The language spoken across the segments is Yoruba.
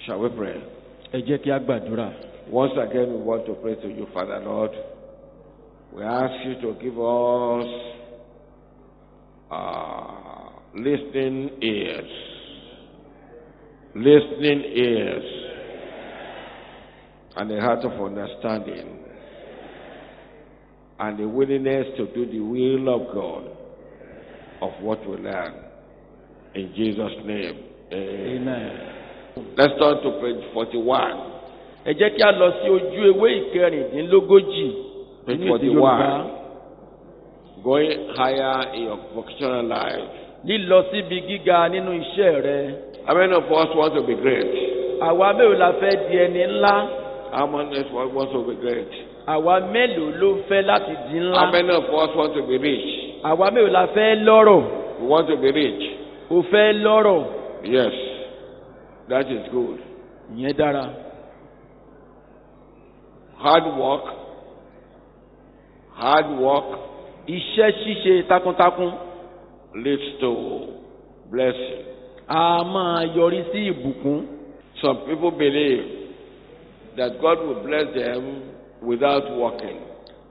Shall we pray? Ẹ jẹ́ kí a gbàdúrà. Once again, we want to pray to you, Father Lord. We ask you to give us listening ears. Listening ears. And a heart of understanding. And the willingness to do the will of God of what we learn. In Jesus' name. Amen. Let's turn to page 41. Ẹ jẹ́ kí a lọ sí ojú ewé ìkẹrìndínlógójì Page nínú èdè Yorùbá. 41. Going higher in your vocational life. Lílọ síbi gíga nínú iṣẹ́ rẹ. How many of us want to be great? Àwa mélòó la fẹ́ di ẹni ńlá? How many of us want to be great? Àwa mélòó ló fẹ́ láti di ńlá? How many of us want to be rich? Àwa mélòó la fẹ́ lọ́rọ̀? We want to be rich. O fẹ́ lọ́rọ̀? Yes, that is good. Ìyẹn dára. Hard work Iṣẹ́ ṣíṣe takuntakun. leads to blessing. A máa yọrí sí ìbùkún. Some people believe that God will bless them without working.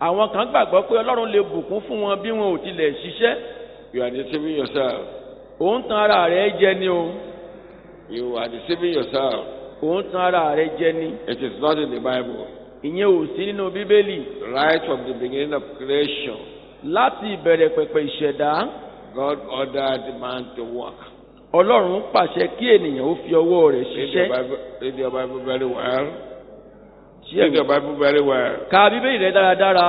Àwọn kan gbàgbọ́ pé Ọlọ́run lè bùkún fún wọn bí wọn ò tilẹ̀ ṣiṣẹ́. You are deceiving yourself. Ò ń tan ara rẹ jẹ ni o. You are deceiving yourself. Ò ń tan ara rẹ jẹ ni. It is not in the Bible. Ìyẹn ò sí nínú Bíbélì. Right from the beginning of creation, Láti ìbẹ̀rẹ̀ pẹ̀pẹ̀ ìṣẹ̀dá, God ordered man to work. Ọlọ́run pàṣẹ kí ènìyàn ó fi ọwọ́ rẹ̀ ṣiṣẹ́. Read your Bible very well. Ṣé Read your Bible very well. Ka Bíbélì rẹ dáradára.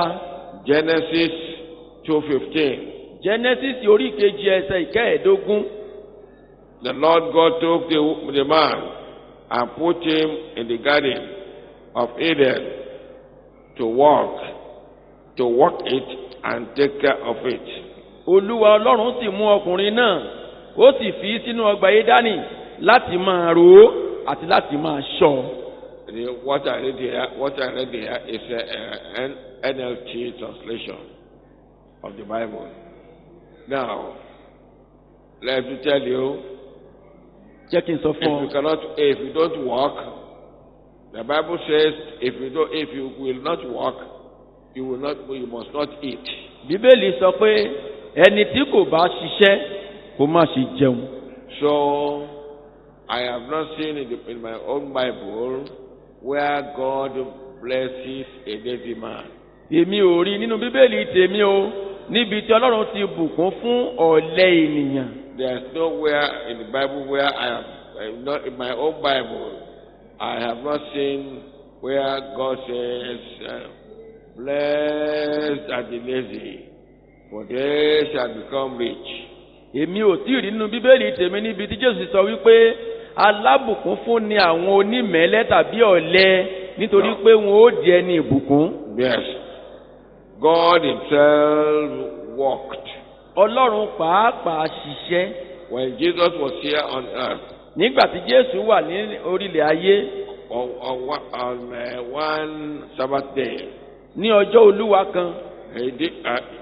Genesis 2:15. Genesis orí kejì ẹsẹ̀ ìkẹẹ̀ẹ́dógún. The Lord God took the man and put him in the garden of Eden to work it and take care of it. Olúwa Ọlọ́run sì mú ọkùnrin náà, ó sì fi sínú ọgbà Édánì láti máa rò ó àti láti máa ṣọ́. What I read here is an NLT translation of the Bible. Now, let me tell you, Jẹ́ kí n sọ fún ọ. if you don't work, the Bible says, if you will not work, you must not eat. Bíbélì sọ pé ẹni tí kò bá ṣiṣẹ́ kó má ṣe jẹun. So, I have not seen in my own Bible where God blesses a lazy man. Èmi ò rí nínú Bíbélì tèmi o, níbi tí Ọlọ́run ti bùkún fún ọ̀lẹ ènìyàn. There is nowhere in the Bible where not in my own Bible, I have not seen where God says, blessed are the lazy, for they shall become rich. Èmi ò tí ì rí nínú Bíbélì tèmi níbi tí Jésù sọ wípé alábùkún fún ni àwọn onímẹ̀lẹ́ tàbí ọ̀lẹ nítorí pé wọn ó di ẹni ìbùkún. Yes, God himself worked. Ọlọ́run pàápàá ṣiṣẹ́. When Jesus was here on earth, Nígbà tí Jésù wà ní orílẹ̀ ayé. on one Sabbath day, Ní ọjọ́ Olúwa kan,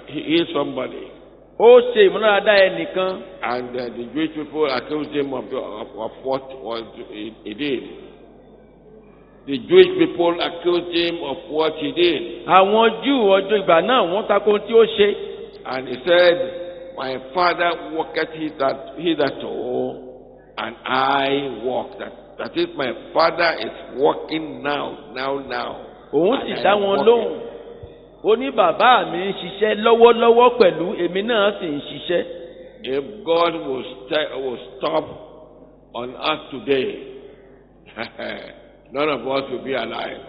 he healed somebody. ó ṣe ìmúláradá ẹnìkan. And the Jewish people accused him of what he did. The Jewish people accused him of what he did. Àwọn Júù ọjọ́ ìgbà náà wọ́n tako tí ó ṣe. And he said, my father worketh hitherto, and I work. That is, my father is working now. Òun sì dá wọn lóhùn. Ó ní bàbá mi ń ṣiṣẹ́ lọ́wọ́lọ́wọ́ pẹ̀lú èmi náà sì ń ṣiṣẹ́. If God will stop on us today, none of us will be alive.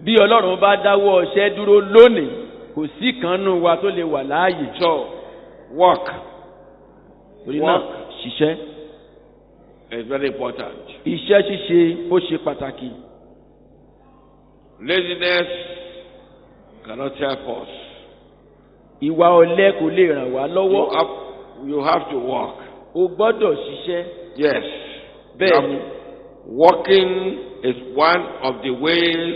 Bí Ọlọ́run bá dáwọ́ iṣẹ́ dúró lónìí, kò sí kan nínú wa tó lè wà láàyè. So, work. Torí náà, ṣiṣẹ́. It's very important. Iṣẹ́ ṣíṣe ó ṣe pàtàkì. Laziness cannot help us. Ìwà ọ̀lẹ kò lè ràn wá lọ́wọ́. You have to work. O gbọ́dọ̀ ṣiṣẹ́. Yes. Bẹ́ẹ̀ni. Working is one of the ways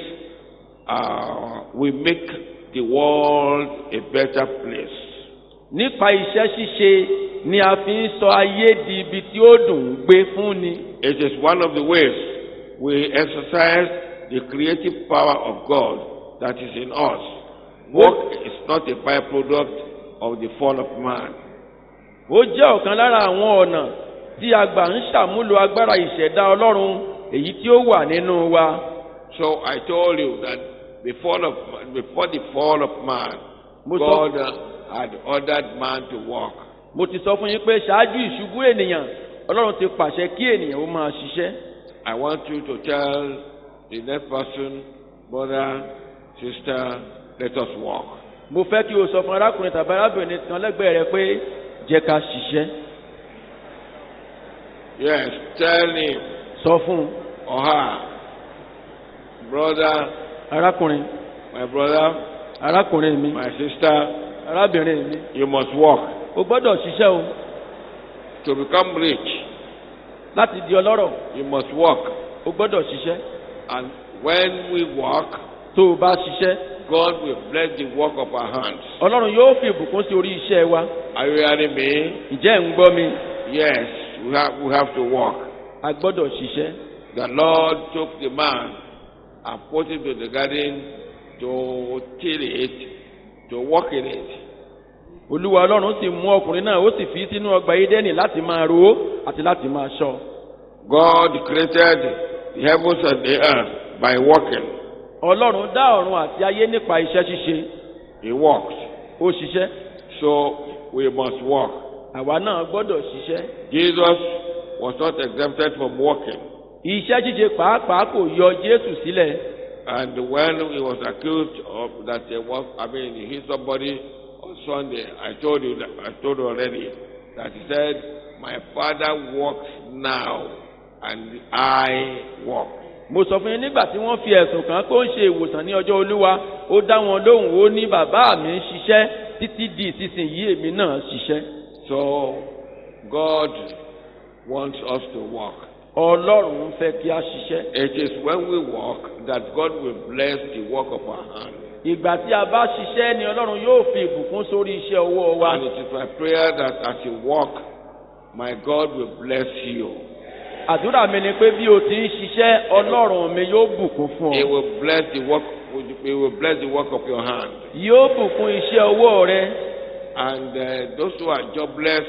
we make the world a better place. Nípa iṣẹ́ ṣíṣe ni a fi ń sọ ayé di ibi tí ó dùn ún gbé fún ni. It is one of the ways we exercise the creative power of God that is in us. Work is not a byproduct of the fall of man. Ó jẹ́ ọ̀kan lára àwọn ọ̀nà tí a gbà ń ṣàmúlò agbára ìṣẹ̀dá Ọlọ́run èyí tí ó wà nínú wa. So I told you that before the fall of man, God had ordered man to walk. Mo ti sọ fún yín pé ṣáájú ìṣubú ènìyàn, Ọlọ́run ti pàṣẹ kí ènìyàn ó máa ṣiṣẹ́. I want you to tell the next person, brother, sister, let us walk. Mo fẹ́ kí o sọ fún arákùnrin tàbí arábìnrin kan lẹ́gbẹ̀ẹ́ rẹ pé jẹ́ ká ṣiṣẹ́. Yes, tell him Sọ fún or her, brother, arákùnrin, my brother, arákùnrin mi, my sister, arábìnrin mi, you must walk. o gbọ́dọ̀ ṣiṣẹ́ o. To become rich, Láti di ọlọ́rọ̀, you must walk. o gbọ́dọ̀ ṣiṣẹ́. And when we walk, Tó o bá ṣiṣẹ́, God will bless the work of our hands. Ọlọ́run yóò fi ìbùkún sí orí iṣẹ́ wa. Are you hearing me? Ǹjẹ́ ẹ̀ ń gbọ́ mi? Yes, we have to walk. A gbọ́dọ̀ ṣiṣẹ́. The Lord took the man and put him to the garden to till it, to walk in it. Olúwa Ọlọ́run sì mú ọkùnrin náà ó sì fi sínú ọgbà Édẹ́nì láti máa ro àti láti máa ṣọ́. God created the heavens and the earth by walking. Ọlọ́run dá ọ̀run àti ayé nípa iṣẹ́ ṣíṣe. He walked. Ó ṣiṣẹ́. So we must walk. Àwa náà gbọ́dọ̀ ṣiṣẹ́. Jesus was not exempted from walking. Iṣẹ́ ṣíṣe pàápàá kò yọ Jésù sílẹ̀. And when he was accused of that he hit somebody on Sunday, I told you already that he said, "My Father walks now, and I walk." Mo sọ fún yín nígbà tí wọ́n fi ẹ̀sùn kàn pé ó ń ṣe ìwòsàn ní ọjọ́ Olúwa, ó dá wọn lóhùn ó ní bàbá mi ń ṣiṣẹ́ títí di ìsinsìnyí èmi náà ṣiṣẹ́. So God wants us to walk. Ọlọ́run fẹ́ kí a ṣiṣẹ́. It is when we walk that God will bless the work of our hand. Ìgbà tí a bá ṣiṣẹ́ ni Ọlọ́run yóò fi ìbùkún sórí iṣẹ́ ọwọ́ wa. And it is my prayer that as you walk, my God will bless you. Àdúrà mi ni pé bí o ti ń ṣiṣẹ́, Ọlọ́run mi yóò bùkún fún He ọ. will bless the work. He will bless the work of your hand. Yóò bùkún iṣẹ́ ọwọ́ rẹ. And those who are jobless,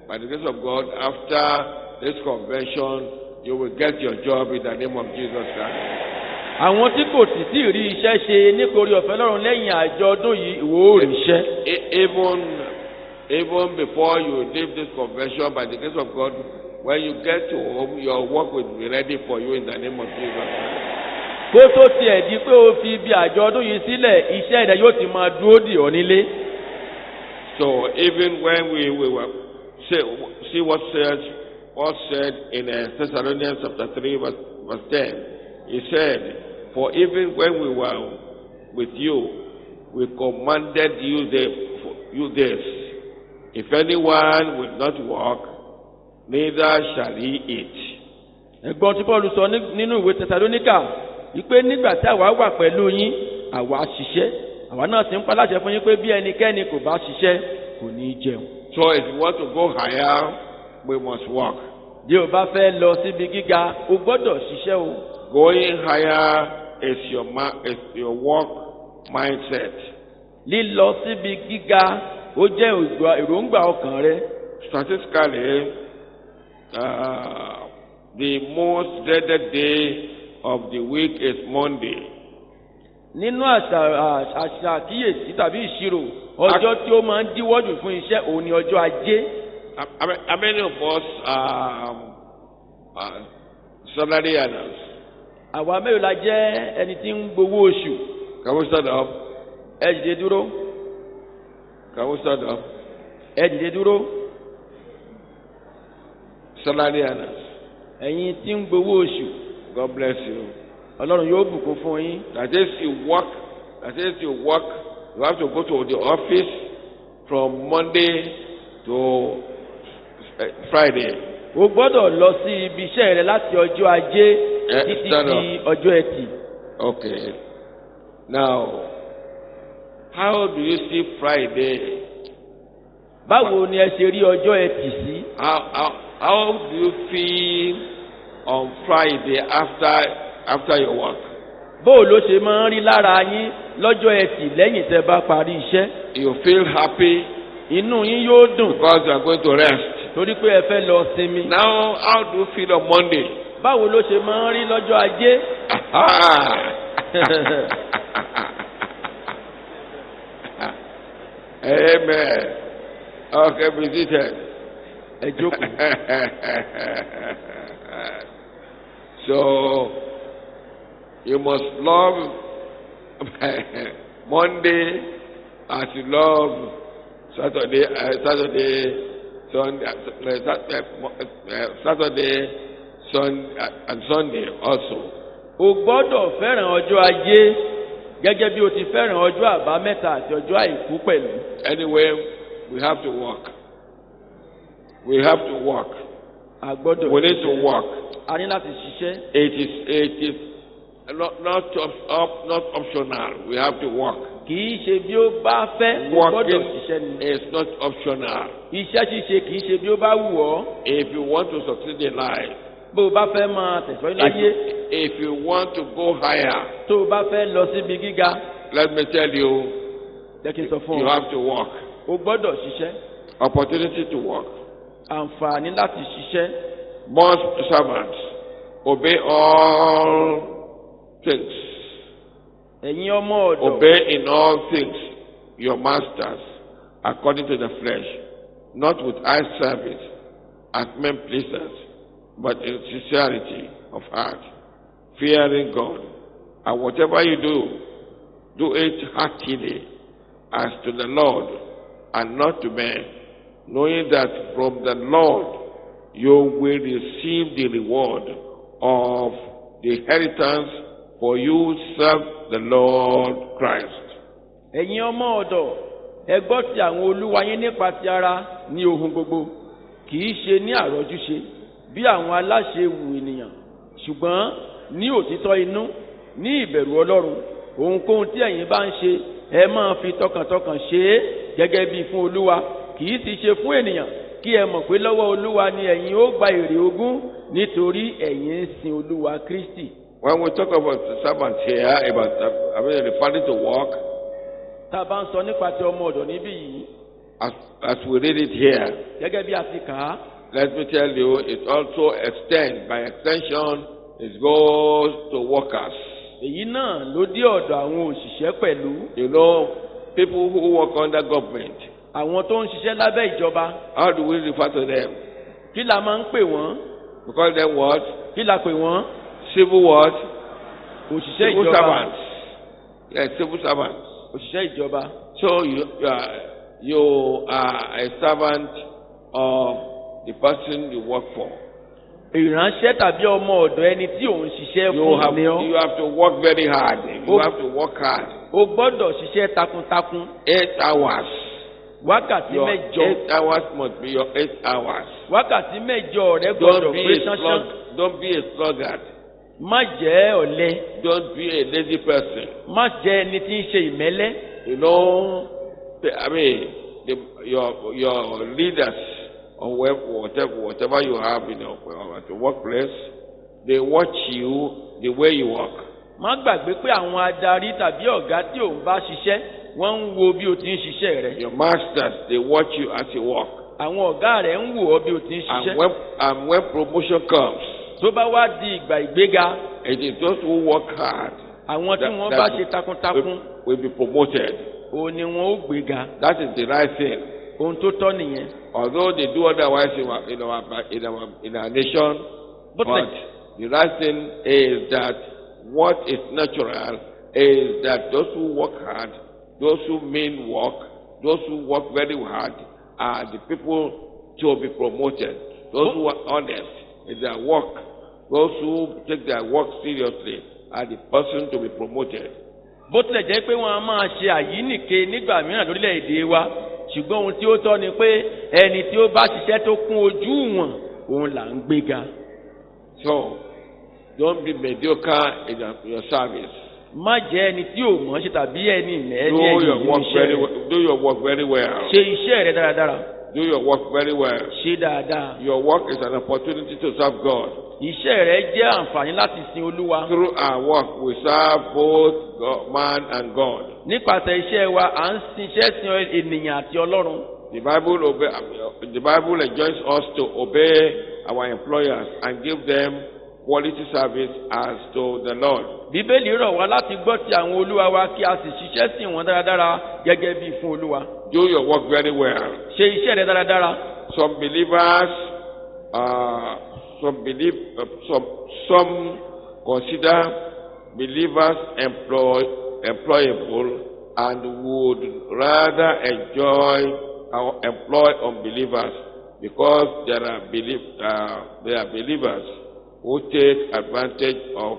by the grace of God, after this convention, you will get your job in the name of Jesus Christ. Àwọn tí kò sì tí ì rí iṣẹ́ ṣe nítorí ọ̀fẹ́ Ọlọ́run lẹ́yìn àjọ ọdún yìí ìwọ ó rí iṣẹ́. Even before you leave this convention, by the grace of God, when you get to home, your work will be ready for you in the name of Jesus Christ. Kó tó tiẹ̀ di pé o fi ibi àjọ ọdún yìí sílẹ̀, iṣẹ́ rẹ yóò ti máa dúró dì ọ́ nílé. So even when we were see what said in Thessalonians chapter 3 verse 10, he said, "For even when we were with you, we commanded you this: if anyone will not walk, neither shall he eat." Ẹ̀gbọ́n tí Paul sọ nínú ìwé Tẹsalóníkà wípé nígbà tí àwa wà pẹ̀lú yín, àwa ṣiṣẹ́. Àwa náà sì ń pa láṣẹ fún yín pé bí ẹnikẹ́ni kò bá ṣiṣẹ́, kò ní jẹun. So if you want to go higher, we must walk. Bí o bá fẹ́ lọ síbi gíga, o gbọ́dọ̀ ṣiṣẹ́ o. Going higher is your work mindset. Lílọ síbi gíga, ó jẹ́ èròǹgbà ọkàn rẹ. Statistically, the most dreaded day of the week is Monday. Nínú àṣà àkíyèsí tàbí ìṣirò, ọjọ́ tí ó máa ń díwọ́ jù fún iṣẹ́ òun ni ọjọ́ Ajé. How many of us are salary earners? Àwa mélòó la jẹ́ ẹni tí ń gbowó oṣù? Can we stand up? Ẹ dìde dúró. Can we stand up? Ẹ dìde dúró. Salary earners. Ẹ̀yin tí ń gbowó oṣù. God bless you. Ọlọ́run yóò bùkún fún yín. That is you work. You have to go to the office from Monday to Friday. O gbọ́dọ̀ lọ sí ibi iṣẹ́ rẹ láti ọjọ́ Ajé títí di ọjọ́ Ẹtì. Okay. Now, how do you see Friday? Báwo ni ẹ ṣe rí ọjọ́ Ẹtì sí? How do you feel on Friday after your work? bó ló ṣe máa ń rí lára yín lọ́jọ́ ẹtì lẹ́yìn tẹ́ bá parí iṣẹ́? You feel happy inú yín yóò dùn because you are going to rest. torí pé ẹ fẹ́ lọ sinmi. Now, how do you feel on Monday? báwo ló ṣe máa ń rí lọ́jọ́ ajé? Amen. Okay, be seated. ẹ jókòó. So, you must love Monday as you love Saturday, and Sunday also. o gbọ́dọ̀ fẹ́ràn ọjọ́ ajé gẹ́gẹ́ bí o ti fẹ́ràn ọjọ́ àbámẹ́ta àti ọjọ́ àìkú pẹ̀lú. Anyway, we have to work. We have to work. a gbọ́dọ̀ We need to work. a ní láti ṣiṣẹ́. It is not optional. We have to work. kì í ṣe bí ó bá fẹ́ o gbọ́dọ̀ ṣiṣẹ́ Working ni. is not optional. iṣẹ́ ṣíṣe kì í ṣe bí ó bá wù ọ́. If you want to succeed in life, bó o bá fẹ́ máa tẹ̀síwájú láyé, if you want to go higher, tó o bá fẹ́ lọ síbi gíga, let me tell you, jẹ́ kí n sọ fún you ọ. have to work. o gbọ́dọ̀ ṣiṣẹ́. Opportunity to work. àǹfààní láti ṣiṣẹ́. Most servants obey all things. ẹ̀yin ọmọ ọ̀dọ̀. Obey in all things your masters according to the flesh, not with eye service as men pleasers, but in sincerity of heart, fearing God. And whatever you do it heartily as to the Lord and not to men, knowing that from the Lord you will receive the reward of the inheritance, for you serve the Lord Christ. ẹ̀yin ọmọ ọ̀dọ̀, ẹ gbọ́ ti àwọn olúwa yín nípa ti ara ní ohun gbogbo, kì í ṣe ní àrọ́júṣe bí àwọn aláṣẹ wù ènìyàn, ṣùgbọ́n ní òtítọ́ inú, ní ìbẹ̀rù Ọlọ́run. ohunkóhun tí ẹ̀yin bá ń ṣe, ẹ máa fi tọkàntọkàn ṣe é gẹ́gẹ́ bí fún Olúwa, kì í sì ṣe fún ènìyàn, kí ẹ mọ̀ pé lọ́wọ́ Olúwa ni ẹ̀yin ó gba èrè ogún, nítorí ẹ̀yin ń sin Olúwa Kristi. When we talk about the servant here, referring to work, tá a bá ń sọ nípa ti ọmọ ọ̀dọ̀ níbí yìí, as we read it here, gẹ́gẹ́ bí a ti kà á, let me tell you, it also extends, by extension, it goes to workers. èyí náà ló dé ọ̀dọ̀ àwọn òṣìṣẹ́ pẹ̀lú. You know, people who work under government, àwọn tó ń ṣiṣẹ́ lábẹ́ ìjọba, how do we refer to them? kí la máa ń pè wọ́n? We call them what? kí la pè wọ́n? Civil what? òṣìṣẹ́ Civil ìjọba. servants. Yes, civil servants. òṣìṣẹ́ ìjọba. So you are a servant of the person you work for. ìránṣẹ́ tàbí ọmọ ọ̀dọ̀ ẹni tí òun ṣiṣẹ́ fún ni ọ́. You have to work very hard. You have to work hard. o gbọ́dọ̀ ṣiṣẹ́ takuntakun. 8 hours. wákàtí Your mẹ́jọ. 8 hours must be your 8 hours. wákàtí mẹ́jọ rẹ gbọ́dọ̀ pé ṣánṣán. Don't be a sluggard. má jẹ́ ọ̀lẹ. Don't be a lazy person. má jẹ́ ẹni tí ń ṣe ìmẹ́lẹ́. You know, I mean, your leaders, or whatever you have in your workplace, they watch you the way you work. má gbàgbé pé àwọn adarí tàbí ọ̀gá tí òun bá ṣiṣẹ́, wọ́n ń wo bí o ti ń ṣiṣẹ́ rẹ. Your masters, they watch you as you work. àwọn ọ̀gá rẹ̀ ń wò ọ́ bí o ti ń ṣiṣẹ́. And when promotion comes, tó bá wá di ìgbà ìgbéga, it is those who work hard àwọn tí wọ́n bá ṣe takuntakun will be promoted. òun ni wọ́n ó gbéga. That is the right thing. ohun tó tọ́ nìyẹn. Although they do otherwise in our nation, but the right thing is that what is natural is that those who work hard, those who mean work, those who work very hard are the people to be promoted. Those who are honest in their work, those who take their work seriously are the person to be promoted. bó tilẹ̀ jẹ́ pé wọ́n á máa ṣe àyínìke nígbà mìíràn lórílẹ̀‐èdè wa, ṣùgbọ́n ohun tí ó tọ́ ni pé ẹni tí ó bá ṣiṣẹ́ tó kún ojú wọn òun là ń gbéga. So, don't be mediocre in your service. má jẹ́ ẹni tí ò mọ̀ ṣe tàbí ẹni ìlẹ́ Do your work very well. ṣe iṣẹ́ rẹ dáradára. Do your work very well. ṣe dáadáa. Your work is an opportunity to serve God. Iṣẹ́ rẹ jẹ́ àǹfààní láti sin Olúwa. Through our work, we serve both God, man and God. Nípasẹ̀ iṣẹ́ wa à ń ṣiṣẹ́ sin ènìyàn àti Ọlọ́run. The Bible enjoins us to obey our employers and give them quality service as to the Lord. Bíbélì rọ̀ wá láti gbọ́ ti àwọn olúwa wa kí a sì ṣiṣẹ́ sìn wọ́n dáradára gẹ́gẹ́ bí fún Olúwa. Do your work very well. Ṣe iṣẹ́ rẹ dáradára. Some believers, some consider believers employable and would rather employ unbelievers because there are believers who take advantage of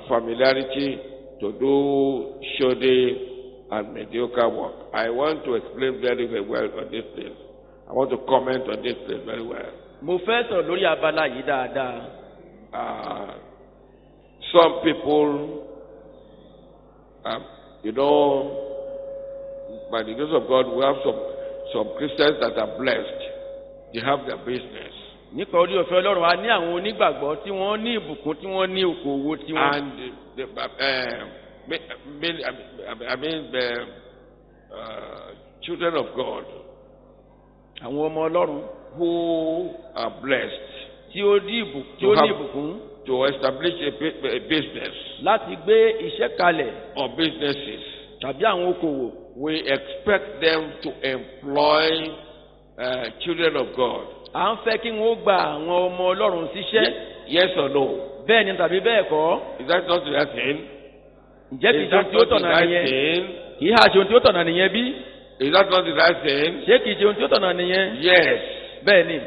familiarity to do shoddy and mediocre work. I want to explain very well on this thing. I want to comment on this thing very well. Mo fẹ́ sọ̀rọ̀ lórí abala yìí dáadáa. Some people, by the grace of God, we have some Christians that are blessed. They have their business. Nípa orí ọ̀fẹ́ Ọlọ́run a ní àwọn onígbàgbọ́ tí wọ́n ní ìbùkún tí wọ́n ní okòwò tí wọ́n. And the children of God, àwọn ọmọ Ọlọ́run who are blessed tí ó ní ìbùkún to establish a business láti gbé iṣẹ́ kalẹ̀ or businesses, tàbí àwọn okòwò. we expect them to employ children of God. À ń fẹ́ kí wọ́n gba àwọn ọmọ Ọlọ́run síṣẹ́. Yes or no? Bẹ́ẹ̀ ni tàbí bẹ́ẹ̀ kọ́. Is that not the right thing? Ǹjẹ́ kìí ṣe ohun tí ó tọ̀nà nìyẹn? Kìí hà ṣe ohun tí ó tọ̀nà nìyẹn bí? Is that not the right thing? Ṣé kìí ṣe ohun tí ó tọ̀nà nìyẹn? Yes. Bẹ́ẹ̀ ni.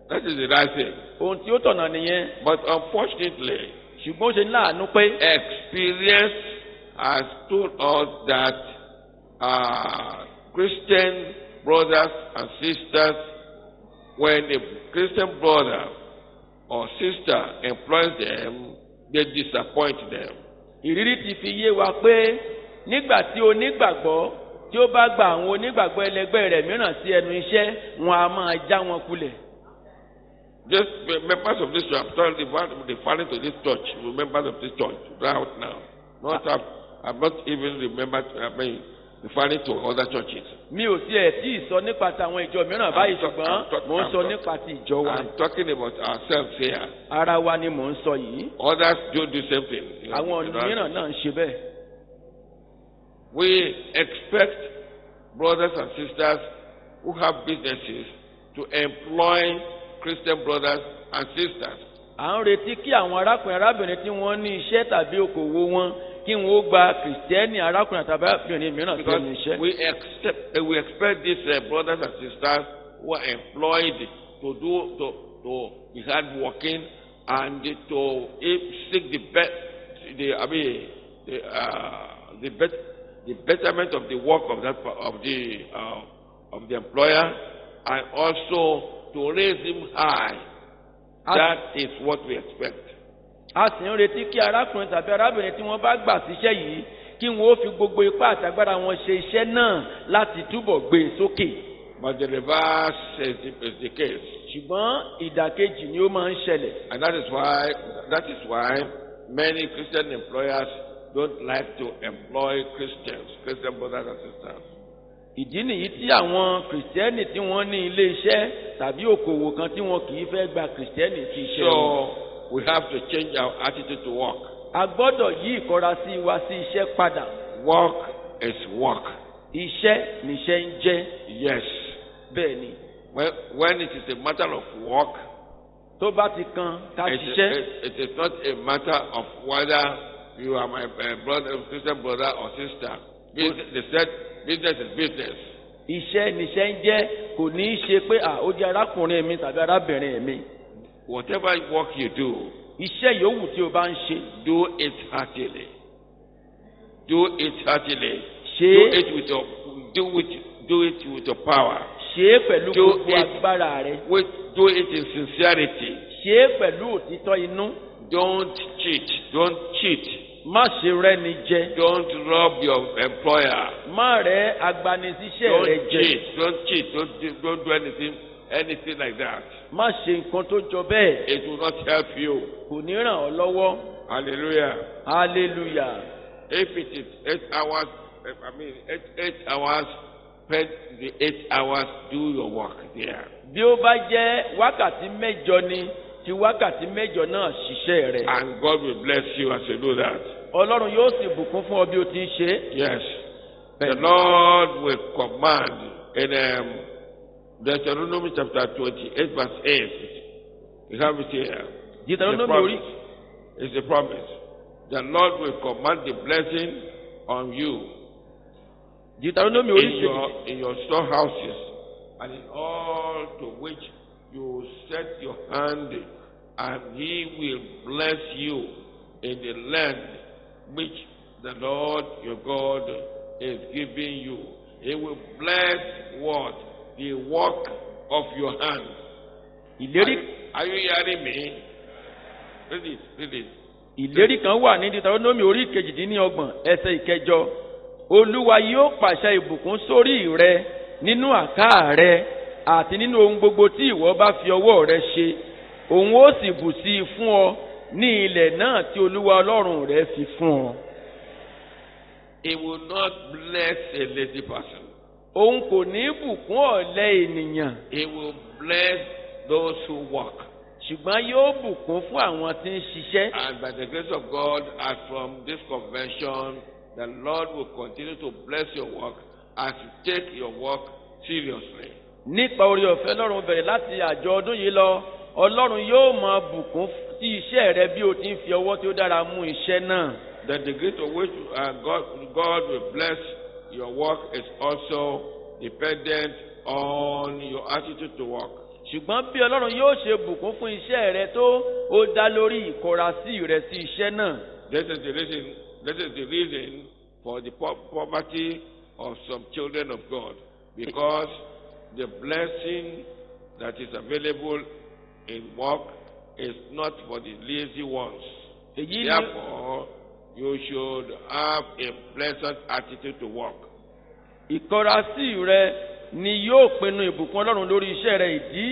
That is the right thing. Ohun tí ó tọ̀nà nìyẹn. But unfortunately, ṣùgbọ́n ó ṣe ní láàánú pé. Experience has told us that Christian brothers and sisters, when a Christian brother or sister employs them, they disappoint them. Ìrírí ti fi yé wa pé nígbà tí onígbàgbọ́ tí ó bá gba àwọn onígbàgbọ́ ẹlẹgbẹ́ rẹ̀ mìíràn sí ẹnu iṣẹ́, wọn a máa já wọn kulẹ̀. Just members of this church, I'm telling you, referring to this church, members of this church, right now. I'm not even referring to other churches. Mi ò tiẹ̀ tí ì sọ nípa ti àwọn ìjọ mìíràn báyìí ṣùgbọ́n mò ń sọ nípa ti ìjọ wa. I'm talking about ourselves here. Ara wa ni mò ń sọ yìí. Others don't do the same thing. Àwọn mìíràn náà ń ṣe bẹ́ẹ̀. We expect brothers and sisters who have businesses to employ Christian brothers and sisters. À ń retí kí àwọn arákùnrin arábìnrin tí wọ́n ní iṣẹ́ tàbí okòwò wọn kí wọ́n ó gba kìrìsìtẹ́nì arákùnrin tàbí arábìnrin mìíràn sí ẹnu iṣẹ́. We expect these brothers and sisters who are employed to be hardworking and to seek the betterment of the work of the employer, and also to raise him high. That is what we expect. A sì ń retí kí arákùnrin tàbí arábìnrin tí wọ́n bá gbà síṣẹ́ yìí kí wọ́n ó fi gbogbo ipá àtàgbára wọn ṣe iṣẹ́ náà láti túbọ̀ gbé e sókè. But the reverse is the case. Ṣùgbọ́n ìdàkejì ni ó máa ń ṣẹlẹ̀. And that is why many Christian employers don't like to employ Christian brothers and sisters. Ìdí nìyí tí àwọn kìrìsìtẹ́nì tí wọ́n ní ilé iṣẹ́ tàbí okòwò kan tí wọn kì í fẹ́ gba kìrìsìtẹ́nì sí iṣẹ́ wọn. So we have to change our attitude to work. A gbọ́dọ̀ yí ìkọra sí wa sí iṣẹ́ padà. Work is work. Iṣẹ́ níṣẹ́ ń jẹ́. Yes. Bẹ́ẹ̀ ni. When it is a matter of work, tó bá ti kan ká ṣiṣẹ́. It is not a matter of whether you are my Christian brother or sister. They said business is business. Iṣẹ́ níṣẹ́ ń jẹ́, kò ní í ṣe pé ó jẹ́ arákùnrin mi tàbí arábìnrin mi. Whatever work you do, iṣẹ́ yòówù tí o bá ń ṣe. Do it heartily. Do it heartily. Ṣé do it with your power. Ṣé é pẹ̀lú gbogbo agbára rẹ. Do it in sincerity. Ṣé é pẹ̀lú òtítọ́ inú. Don't cheat. má ṣe rẹ́ni jẹ. Don't rob your employer. má rẹ́ agbanisíṣẹ́ rẹ Don't jẹ. cheat. Don't cheat. Don't do anything like that. má ṣe nǹkan tó jọ bẹ́ẹ̀. It will not help you. kò ní ràn ọ́ lọ́wọ́. Hallelujah. hallelujah. If it is 8 hours, 8 hours, spend the 8 hours, do your work there. bí ó bá jẹ́ wákàtí mẹ́jọ ni ti wákàtí mẹ́jọ náà ṣiṣẹ́ rẹ̀. And God will bless you as you do that. ọlọ́run yóò sì bùkún fún ọ bí o ti ń ṣe. Yes. The Lord will command in Deuteronomy chapter 28 verse 8. You have it here. Deuteronomy It's a promise. The Lord will command the blessing on you Deuteronomy in your storehouses and in all to which you set your hand, and He will bless you in the land which the Lord your God is giving you. He will bless what? The work of your hands. Are you hearing me? Read it. Ìlérí kan wà ní Deuteronomy orí kejìdínlọ́gbọ̀n ẹsẹ̀ ìkẹjọ. Olúwa yóò pàṣẹ ìbùkún sórí rẹ nínú àká rẹ àti nínú ohun gbogbo tí ìwọ bá fi ọwọ́ rẹ ṣe. Òun ó sì bù sí i fún ọ ní ilẹ̀ náà tí Olúwa Ọlọ́run rẹ fi fún ọ. He will not bless a lazy person. Òun kò ní bùkún ọ̀lẹ ènìyàn. He will bless those who work. Ṣùgbọ́n yóò bùkún fún àwọn tí ń ṣiṣẹ́. And by the grace of God, as from this convention, the Lord will continue to bless your work as you take your work seriously. Nípa oore ọ̀fẹ́ Ọlọ́run bẹ̀rẹ̀ láti àjọ ọdún yìí lọ, Ọlọ́run yóò máa bùkún sí iṣẹ́ rẹ bí o ti ń fi ọwọ́ tí ó dára mú iṣẹ́ náà. The degree to which God will bless your work is also dependent on your attitude to work. Ṣùgbọ́n bí Ọlọ́run yóò ṣe bùkún fún iṣẹ́ rẹ tó, ó dá lórí ìkọrasí rẹ sí iṣẹ́ náà. This is the reason for the poverty of some children of God, because the blessing that is available in work is not for the lazy ones. Therefore, you should have a pleasant attitude to work. Ìkọrasí rẹ ni yóò pinnu ìbùkún Ọlọ́run lórí iṣẹ́ rẹ. Ìdí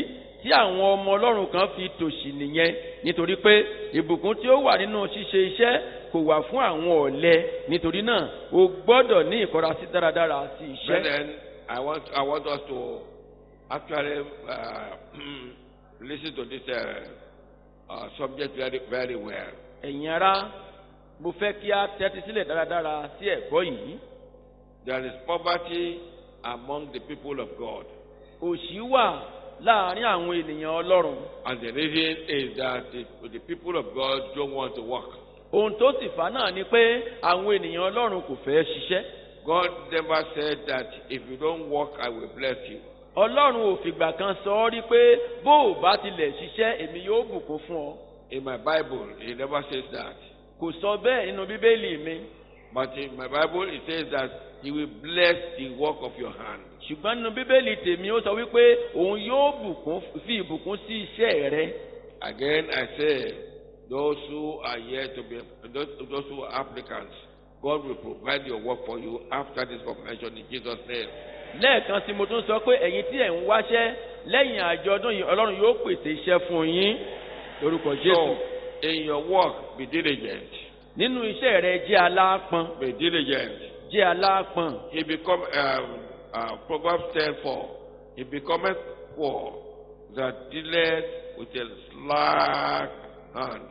tí àwọn ọmọ Ọlọ́run kan fi tòṣì nìyẹn, nítorí pé ìbùkún tí ó wà nínú ṣíṣe iṣẹ́ kò wà fún àwọn ọ̀lẹ. Nítorí náà o gbọ́dọ̀ ní ìkọrasí dáradára sí iṣẹ́. Then I want us to actually listen to this subject very, very well. Ẹ̀yin ará, mo fẹ́ kí a tẹ́tí sílẹ̀ dáradára sí ẹ̀kọ́ yìí. There is poverty among the people of God. Òṣì wà láàárín àwọn ènìyàn Ọlọ́run. And the reason is that the people of God don't want to work. Ohun tó sì fà náà ni pé àwọn ènìyàn Ọlọ́run kò fẹ́ ṣiṣẹ́. God never said that if you don't work, I will bless you. Ọlọ́run ò fìgbà kan sọ ọ́ rí pé bó o bá tilẹ̀ ṣiṣẹ́ èmi yóò bùkún fún ọ. In my Bible, He never says that. Kò sọ bẹ́ẹ̀ nínú Bíbélì mi. But in my Bible, it says that He will bless the work of your hand. Ṣùgbọ́n nínú Bíbélì tèmi ó sọ wípé òun yóò fi ìbùkún sí iṣẹ́ rẹ. Again, I say, those who are here to be, those who are applicants, God will provide your work for you after this convention in Jesus' name. Lẹ́ẹ̀kan sí mo tún sọ pé ẹ̀yin tí ẹ̀ ń wáṣẹ́ lẹ́yìn àjọ̀dún yìí Ọlọ́run yóò pèsè iṣẹ́ fún yín lórúkọ Jésù. So, in your work, be diligent. Nínú iṣẹ́ rẹ jẹ́ aláápọn. Be diligent. Jẹ́ aláápọn. He become Proverbs 10:4. He becometh poor that dealeth with a slack hand,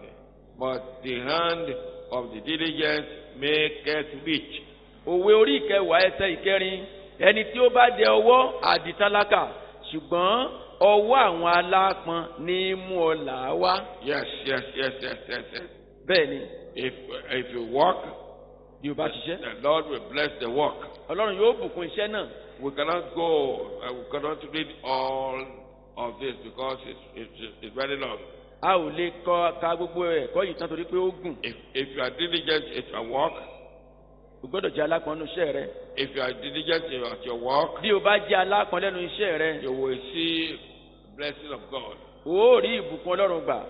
but the hand of the diligent maketh rich. Òwe orí ìkẹwàá ẹsẹ̀ ìkẹrin, ẹni tí ó bá dẹ ọwọ́ àdìtálákà, ṣùgbọ́n ọwọ́ àwọn aláápọn ní mú ọlà wá. Yes. Bẹ́ẹ̀ni. If you work, bí o bá ṣiṣẹ́, the Lord will bless the work. Ọlọ́run yóò bùkún iṣẹ́ náà. We cannot read all of this because it's very long. A ò lè ka gbogbo ẹ̀kọ́ yìí tán torí pé ó gùn. If you are diligent at your work, o gbọ́dọ̀ jẹ́ alápọn nínú iṣẹ́ rẹ. If you are diligent at your work, bí o bá jẹ́ alápọn lẹ́nu iṣẹ́ rẹ, you will see blessing of God. O ó rí ìbùkún Ọlọ́run gbà.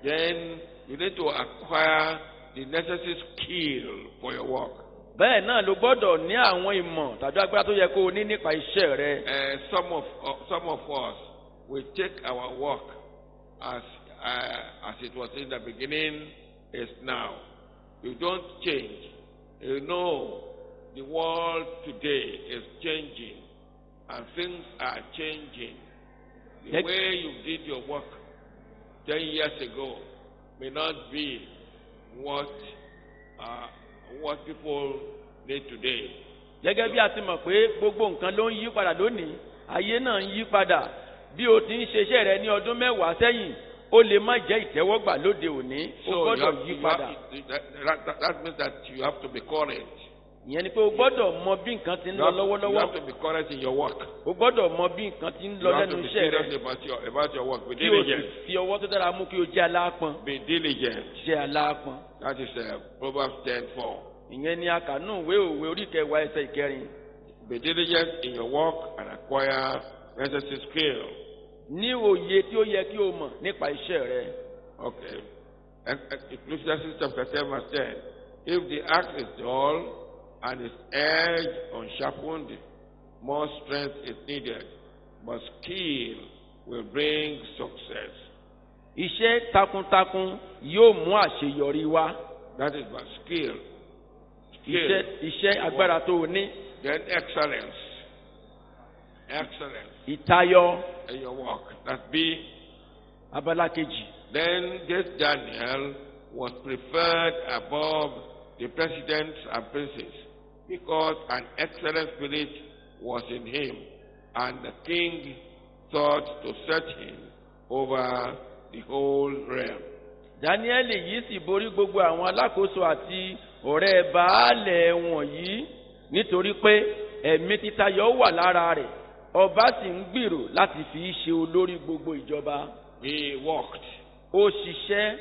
Then you need to acquire the necessary skill for your work. bẹ́ẹ̀ náà ló gbọ́dọ̀ ní àwọn ìmọ̀ tàbí agbára tó yẹ kó o ní nípa iṣẹ́ rẹ. Some of us will take our work as it was in the beginning is now. You don't change. You know the world today is changing and things are changing. The way you did your work 10 years ago may not be what people need today. gẹ́gẹ́ bí a ti mọ̀ pé gbogbo nǹkan ló ń yí padà lónìí ayé náà ń yí padà bí o ti ń ṣeṣẹ́ rẹ ní ọdún mẹ́wàá sẹ́yìn ó lè má jẹ́ ìtẹ́wọ́gbà lóde òní ó gbọ́dọ̀ yí padà. That means that you have to be current. ìyẹn ni pé o gbọ́dọ̀ mọ bí nǹkan ti ń lọ lọ́wọ́lọ́wọ́. You have to be current in your work. o gbọ́dọ̀ mọ bí nǹkan ti ń lọ lẹ́nu iṣẹ́ rẹ. You have to be serious about your work. Be kí o diligent. sì fi ọwọ́ tó dára mú kí o jẹ́ aláápọn. Be diligent. jẹ́ aláápọn. That is Proverbs 10:4. ìyẹn ni a kà nínú ìwé òwe orí kẹwàá ẹsẹ̀ ìkẹrin. Be diligent in your work and acquire necessary skill. ní òye tí ó yẹ kí o mọ̀ nípa iṣẹ́ rẹ. Okay. Ecclesiastes chapter 10 verse 10. If the axe is dull and its edge unsharpened, more strength is needed, but skill will bring success. iṣẹ́ takuntakun yóò mú àṣeyọrí wá. That is by skill. iṣẹ́ agbára tó o ní. Then excellence. ìtayọ. In your work. That's B. abala kejì. Then this Daniel was preferred above the presidents and princes because an excellent spirit was in him, and the king thought to set him over the whole realm. Dáníẹ́lì yìí sì borí gbogbo àwọn alákòóso àti ọ̀rẹ́ baálẹ̀ wọ̀nyí nítorí pé ẹ̀mí títayọ wà lára rẹ̀ ọba sì ń gbèrò láti fi í ṣe olórí gbogbo ìjọba. He walked. ó ṣiṣẹ́.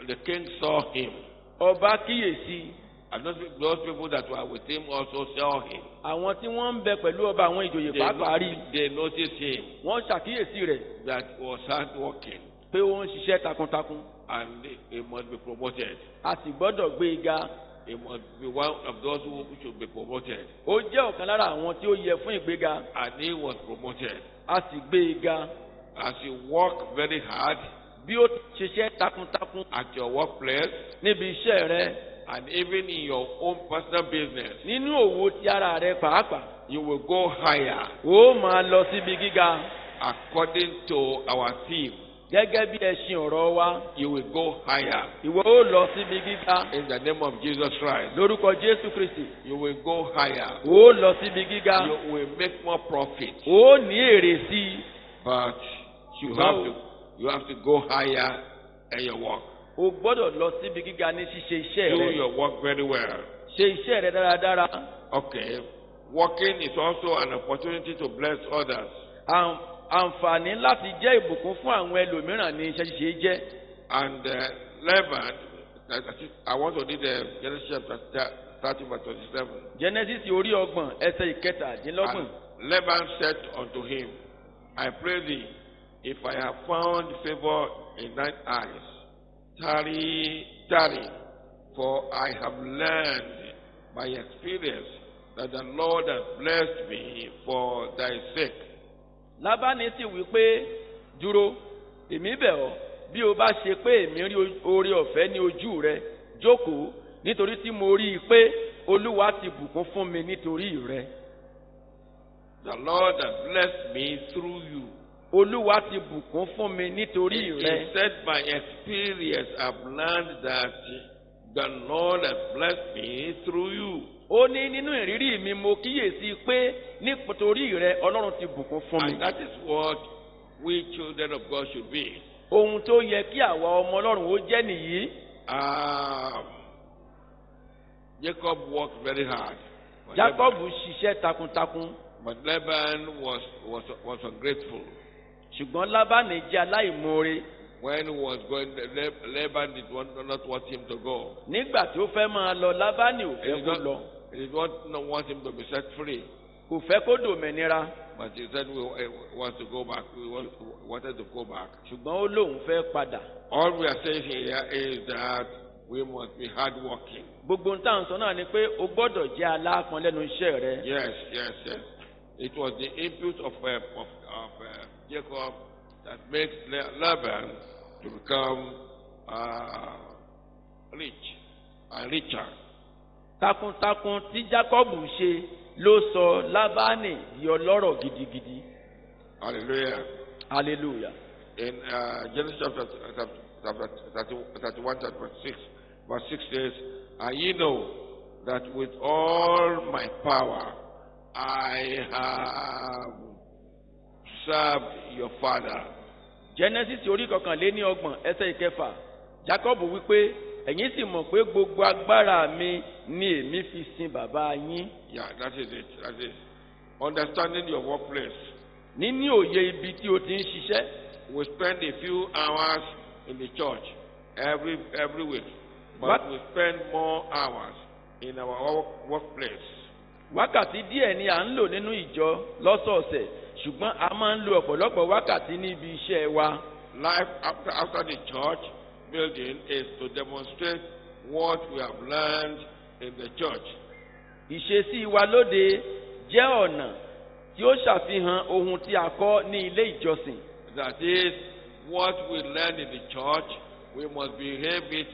The king saw him. ọba kíyèsí. And those people that were with him also saw him. àwọn tí wọ́n ń bẹ pẹ̀lú ọba àwọn ìjòyè pàápàá rí. They noticed him. wọ́n ṣàkíyèsí rẹ̀. That he was hard working. pé ó ń ṣiṣẹ́ takuntakun. And he must be promoted. a sì gbọ́dọ̀ gbé e ga. He must be one of those who should be promoted. ó jẹ́ ọ̀kan lára àwọn tí ó yẹ fún ìgbéga. And he was promoted. a sì gbé e ga. As you work very hard. bí ó ṣiṣẹ́ takuntakun. At your workplace. níbi iṣẹ́ rẹ. And even in your own personal business. nínú òwò ti ara rẹ pàápàá. You will go higher. ó máa lọ síbi gíga. According to our theme. gẹ́gẹ́ bí ẹṣin ọ̀rọ̀ wa. You will go higher. ìwọ ó lọ síbi gíga. In the name of Jesus Christ. lórúkọ Jésù Kristi. You will go higher. ó lọ síbi gíga. You will make more profit. ó ní èrè sí i. But you have to go higher in your work. o gbọ́dọ̀ lọ síbi gíga ní ṣíṣe iṣẹ́ Do rẹ. your work very well. ṣe iṣẹ́ rẹ dáradára. Okay. Working is also an opportunity to bless others. àǹfààní láti jẹ́ ìbùkún fún àwọn ẹlòmíràn ní iṣẹ́ ṣíṣe jẹ́. And Laban, I want to read Genesis chapter 30 verse 27. Genesis orí 30 ẹsẹ̀ ìkẹtàdínlọ́gbọ̀n. Laban said unto him, I pray thee, if I have found favor in thine eyes, tarry, for I have learned by experience that the Lord has blessed me for thy sake. Lábánì sì wí pé dúró èmi bẹ̀ ọ́ bí o bá ṣe pé èmi rí oore ọ̀fẹ́ ní ojú rẹ jókòó nítorí tí mo rí i pé Olúwa ti bùkún fún mi nítorí rẹ. The Lord has blessed me through you. Olúwa ti bùkún fún mi nítorí rẹ. He said by experience I've learned that the Lord has blessed me through you. Ó ní nínú ìrírí mi mo kíyèsí pé nítorí rẹ Ọlọ́run ti bùkún fún mi. And that is what we children of God should be. Ohun tó yẹ kí àwa ọmọ Ọlọ́run ó jẹ́ nìyí. Jacob worked very hard. Jacob ṣiṣẹ́ takuntakun. But Laban was ungrateful. Ṣùgbọ́n Lábánì jẹ́ aláìmoore. When he was going, Laban did not want him to go. Nígbà tí ó fẹ́ máa lọ, Lábánì ò fẹ́ kó lọ. He did not want him to be set free. Kò fẹ́ kó dòmìnira. But he said we want to go back. We wanted to go back. Ṣùgbọ́n ó lóun fẹ́ padà. All we are saying here is that we must be hardworking. gbogbo ohun tá à ń sọ náà ni pé o gbọ́dọ̀ jẹ́ aláápọn lẹ́nu iṣẹ́ rẹ. Yes. It was the input of Jacob that makes Laban to become rich and richer. takuntakun tí Jákọ́bù ṣe ló sọ Lábánì di ọlọ́rọ̀ gidigidi. Hallelujah. hallelujah. In Genesis chapter 31, chapter 6, verse 6 says, and ye know that with all my power I have served your father. Genesis orí kọkànléní ọgbọ̀n ẹsẹ̀ ìkẹfà Jákọ́bù wípé ẹ̀yin sì mọ̀ pé gbogbo agbára mi ni èmi fi sin bàbá yín. Yeah, that is it. Understanding your workplace. Níní òye ibi tí o ti ń ṣiṣẹ́. We spend a few hours in the church every week, but we spend more hours in our workplace. Wákàtí díẹ̀ ni à ń lò nínú ìjọ lọ́sọ̀ọ̀sẹ̀, ṣùgbọ́n a máa ń lo ọ̀pọ̀lọpọ̀ wákàtí níbi iṣẹ́ wa. Life after the church building is to demonstrate what we have learned in the church. Ìṣesí wa lóde jẹ́ ọ̀nà tí ó ṣàfihàn ohun tí a kọ́ ní ilé ìjọsìn. That is, what we learn in the church, we must behave it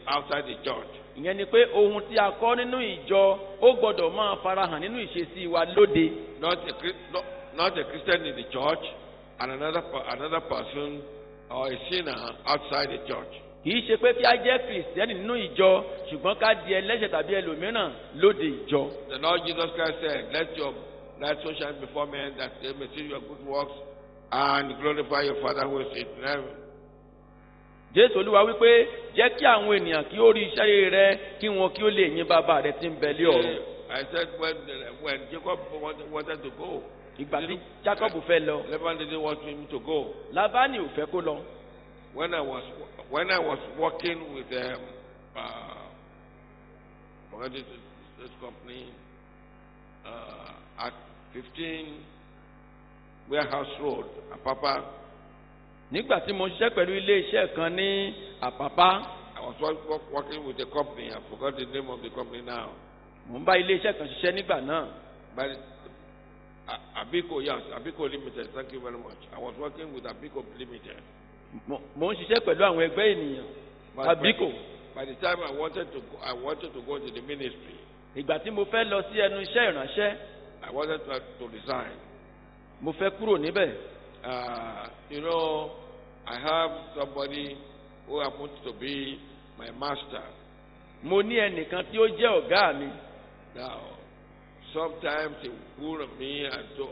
outside the church. Ìyẹn ni pé ohun tí a kọ́ nínú ìjọ ó gbọ́dọ̀ máa farahàn nínú ìṣesí wa lóde. Not a Christian in the church and another person or a sinner outside the church. Kì í ṣe pé kí a jẹ́ Kìrìsìtẹ́nì nínú ìjọ ṣùgbọ́n ká di ẹlẹ́ṣẹ̀ tàbí ẹlòmíràn lóde ìjọ. The Lord Jesus Christ said, let your light so shine before men that they may see your good works and glorify your Father who is in heaven. Jésù Olúwa wípé jẹ́ kí àwọn ènìyàn kí ó rí iṣẹ́ rẹ kí wọn kí ó lè yìn bàbá rẹ tí ń bẹ lé ọ̀run. I said when Jacob wanted to go. Ìgbà tí Jacob fẹ́ lọ. Laban didn't want him to go. Lábánì ò fẹ́ kó lọ. When I was working with this company at 15 Warehouse Road, Apapa. Nígbà tí mo ṣiṣẹ́ pẹ̀lú ilé iṣẹ́ kan ní Àpápá. I was working with a company. I forgot the name of the company now. Mo ń bá ilé iṣẹ́ kan ṣiṣẹ́ nígbà náà. But Abico, yes, Abico Limited. Thank you very much. I was working with Abico Limited. Mo ń ṣiṣẹ́ pẹ̀lú àwọn ẹgbẹ́ ènìyàn. Abico. By the time I wanted to go to the ministry. Ìgbà tí mo fẹ́ lọ sí ẹnu iṣẹ́ ìránṣẹ́. I wanted to resign. Mo fẹ́ kúrò níbẹ̀. I have somebody who happens to be my master. Mo ní ẹnìkan tí ó jẹ́ ọ̀gá mi. Now, sometimes he will pull on me and so,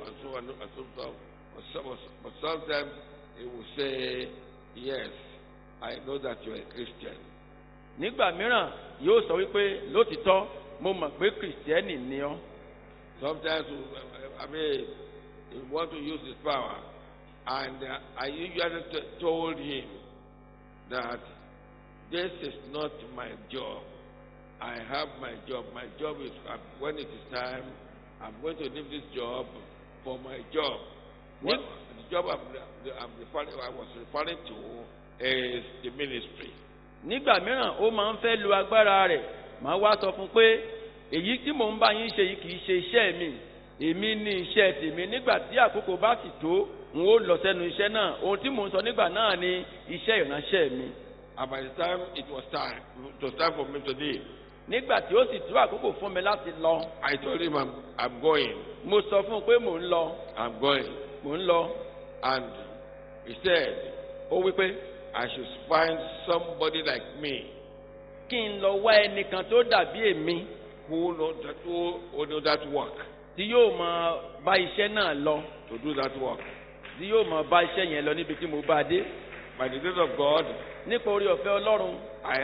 but sometimes he will say, yes, I know that you are a Christian. Nígbà mìíràn yóò sọ wípé lótìtọ́ mo mọ̀ pé Kìrìsìtẹ́nì ni ọ́. Sometimes, he wants to use his power. And I usually told him that this is not my job. I have my job. My job is, when it is time, I'm going to leave this job for my job. The job I was referring to is the ministry. Nígbà mìíràn ó máa ń fẹ́ lo agbára rẹ̀ máa wá sọ fún pé èyí tí mò ń bá yín ṣe yìí kì í ṣe iṣẹ́ mi èmi ní iṣẹ́ tèmi nígbà tí àkókò bá sì tó n ó lọ sẹ́nu iṣẹ́ náà ohun tí mò ń sọ nígbà náà ni iṣẹ́ ìránṣẹ́ mi. And by the time it was time for me to leave. Nígbà tí ó sì tó àkókò fún mi láti lọ. I told him I'm going. Mo sọ fún un pé mò ń lọ. I'm going. Mò ń lọ. And he said, ó wí pé I should find somebody like me. Kí n lọ wá ẹnìkan tó dàbí èmi. Who know that work. Tí yóò máa bá iṣẹ́ náà lọ. To do that work. Tí yóò máa bá iṣẹ́ yẹn lọ níbi tí mo bá dé. By the grace of God. Nípa orí ọ̀fẹ́ Ọlọ́run. I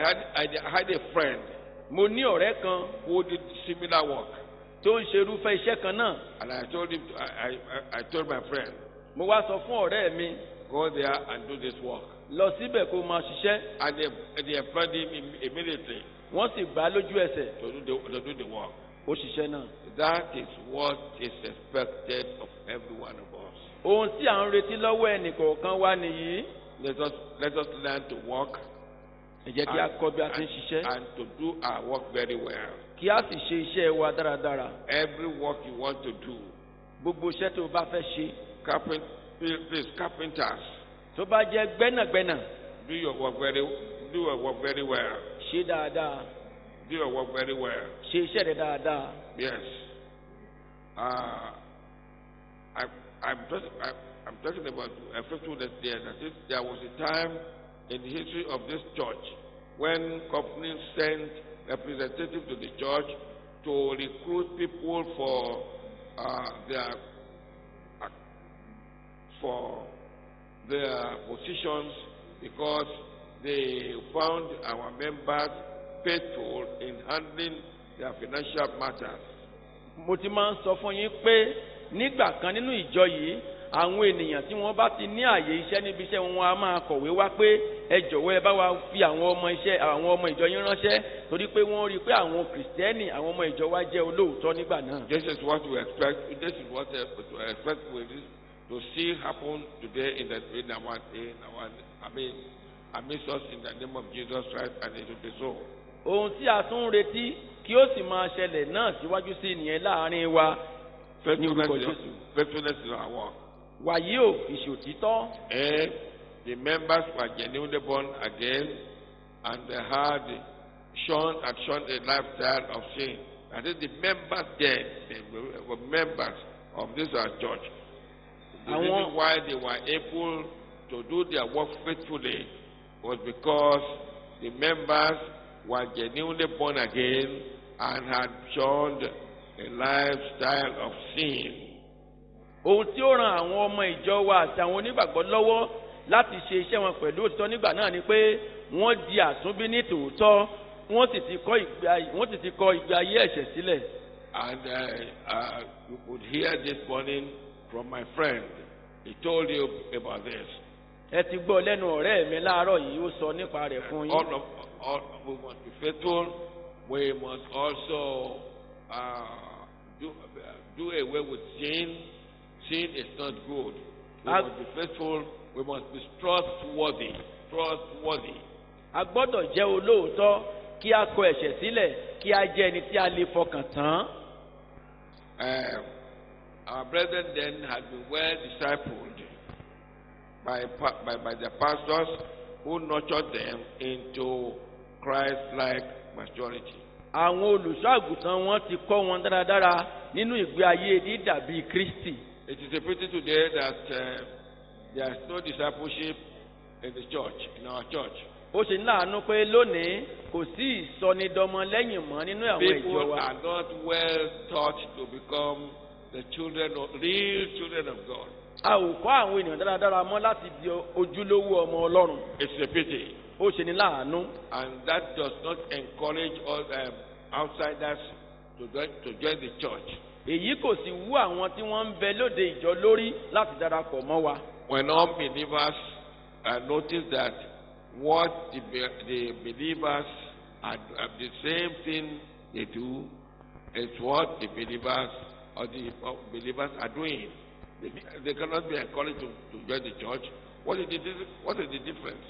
had a friend. Mo ní ọ̀rẹ́ kan. Who did similar work. Tó ń ṣe irúfẹ́ iṣẹ́ kan náà. And I told him, I told my friend. Mo wá sọ fún ọ̀rẹ́ mi. Go there and do this work. Lọ síbẹ̀ kó máa ṣiṣẹ́. And they employed him immediately. Wọ́n sì gbà á lójú ẹsẹ̀. To do the work. Ó ṣiṣẹ́ náà. That is what is expected of every one of us. Ohun tí à ń retí lọ́wọ́ ẹnìkọ̀ọ̀kan wa nìyí. Let us learn to work ẹ jẹ́ kí a kọ́ bí a ti ń ṣiṣẹ́ and to do our work very well. kí a sì ṣe iṣẹ́ wa dáradára. Every work you want to do, Gbogbo iṣẹ́ tó o bá fẹ́ ṣe please, carpenters, tó bá jẹ́ gbẹ́nàgbẹ́nà do your work very well. ṣe dáadáa, Do your work very well. ṣe iṣẹ́ rẹ dáadáa. Yes. I'm talking about faithfulness there. That is, there was a time in the history of this church when companies sent representatives to the church to recruit people for their positions because they found our members faithful in handling their financial matters. Mo ti máa ń sọ fún yín pé nígbà kan nínú ìjọ yìí àwọn ènìyàn tí wọ́n bá ti ní àyè iṣẹ́ níbi iṣẹ́ wọn a máa kọ̀wé wá pé ẹ jọ̀wọ́ ẹ bá wa fi àwọn ọmọ ìjọ yín ránṣẹ́ torí pé wọ́n rí i pé àwọn kìrìsìtẹ́nì àwọn ọmọ ìjọ wa jẹ́ olóòótọ́ nígbà náà. This is what we expect. This is what we expect to see happen today amidst us in the name of Jesus Christ, and it will be so. Ohun tí a tún ń retí kí ó sì máa ṣẹlẹ̀ náà síwájú sí ìnìyẹn láàrin wa ní orúkọ Jésù. Faithfulness in our work. Wàyí ò ìṣòtítọ́. And the members were genuinely born again, and they had shown a lifestyle of sin. That is, the members then, they were members of this church. The reason why they were able to do their work faithfully was because the members were genuinely born again and had shown a lifestyle of sin. Ohun tí ó ran àwọn ọmọ ìjọ wa àti àwọn onígbàgbọ́ lọ́wọ́ láti ṣe iṣẹ́ wọn pẹ̀lú òtítọ́ nígbà náà ni pé wọ́n di àtúnbí ní tòótọ́ wọ́n sì ti kọ ìgbé ayé ẹ̀ṣẹ̀ sílẹ̀. And you could hear this morning from my friend. He told you about this. Ẹ ti gbọ́ lẹ́nu ọ̀rẹ́ mi láàárọ̀ yìí ó sọ nípa rẹ̀ fún yín. All we must be faithful. We must also do away with sin. Sin is not good. We must be faithful. We must be trustworthy. A gbọ́dọ̀ jẹ́ olóòótọ́ kí a kọ ẹ̀ṣẹ̀ sílẹ̀ kí a jẹ́ ẹni tí a lè fọkàn tán. Our brethren then had been well discipled by the pastors who nurtured them into Christ-like maturity. Àwọn olùṣọ́ àgùntàn wọn ti kọ́ wọn dáradára nínú ìgbé ayé dídàbí Kristi. It is a pity today that there is no discipleship in the church, in our church. Ó ṣe ní láàánú pé lónìí kò sí ìsọnidọmọ lẹ́yìn mọ́ nínú àwọn ìjọ People wa. are not well taught to become the real children of God. A ò kọ́ àwọn ènìyàn dáradára mọ́ láti di ojúlówó ọmọ Ọlọ́run. It's a pity. Ó ṣe ní láàánú. And that does not encourage all outsiders to join the church. Èyí kò sì wú àwọn tí wọ́n ń bẹ lóde ìjọ lórí láti darapọ̀ mọ́ wa. When unbelievers notice that what the believers are the same thing they do is what the believers are doing, they cannot be encouraged to join the church. What is the difference?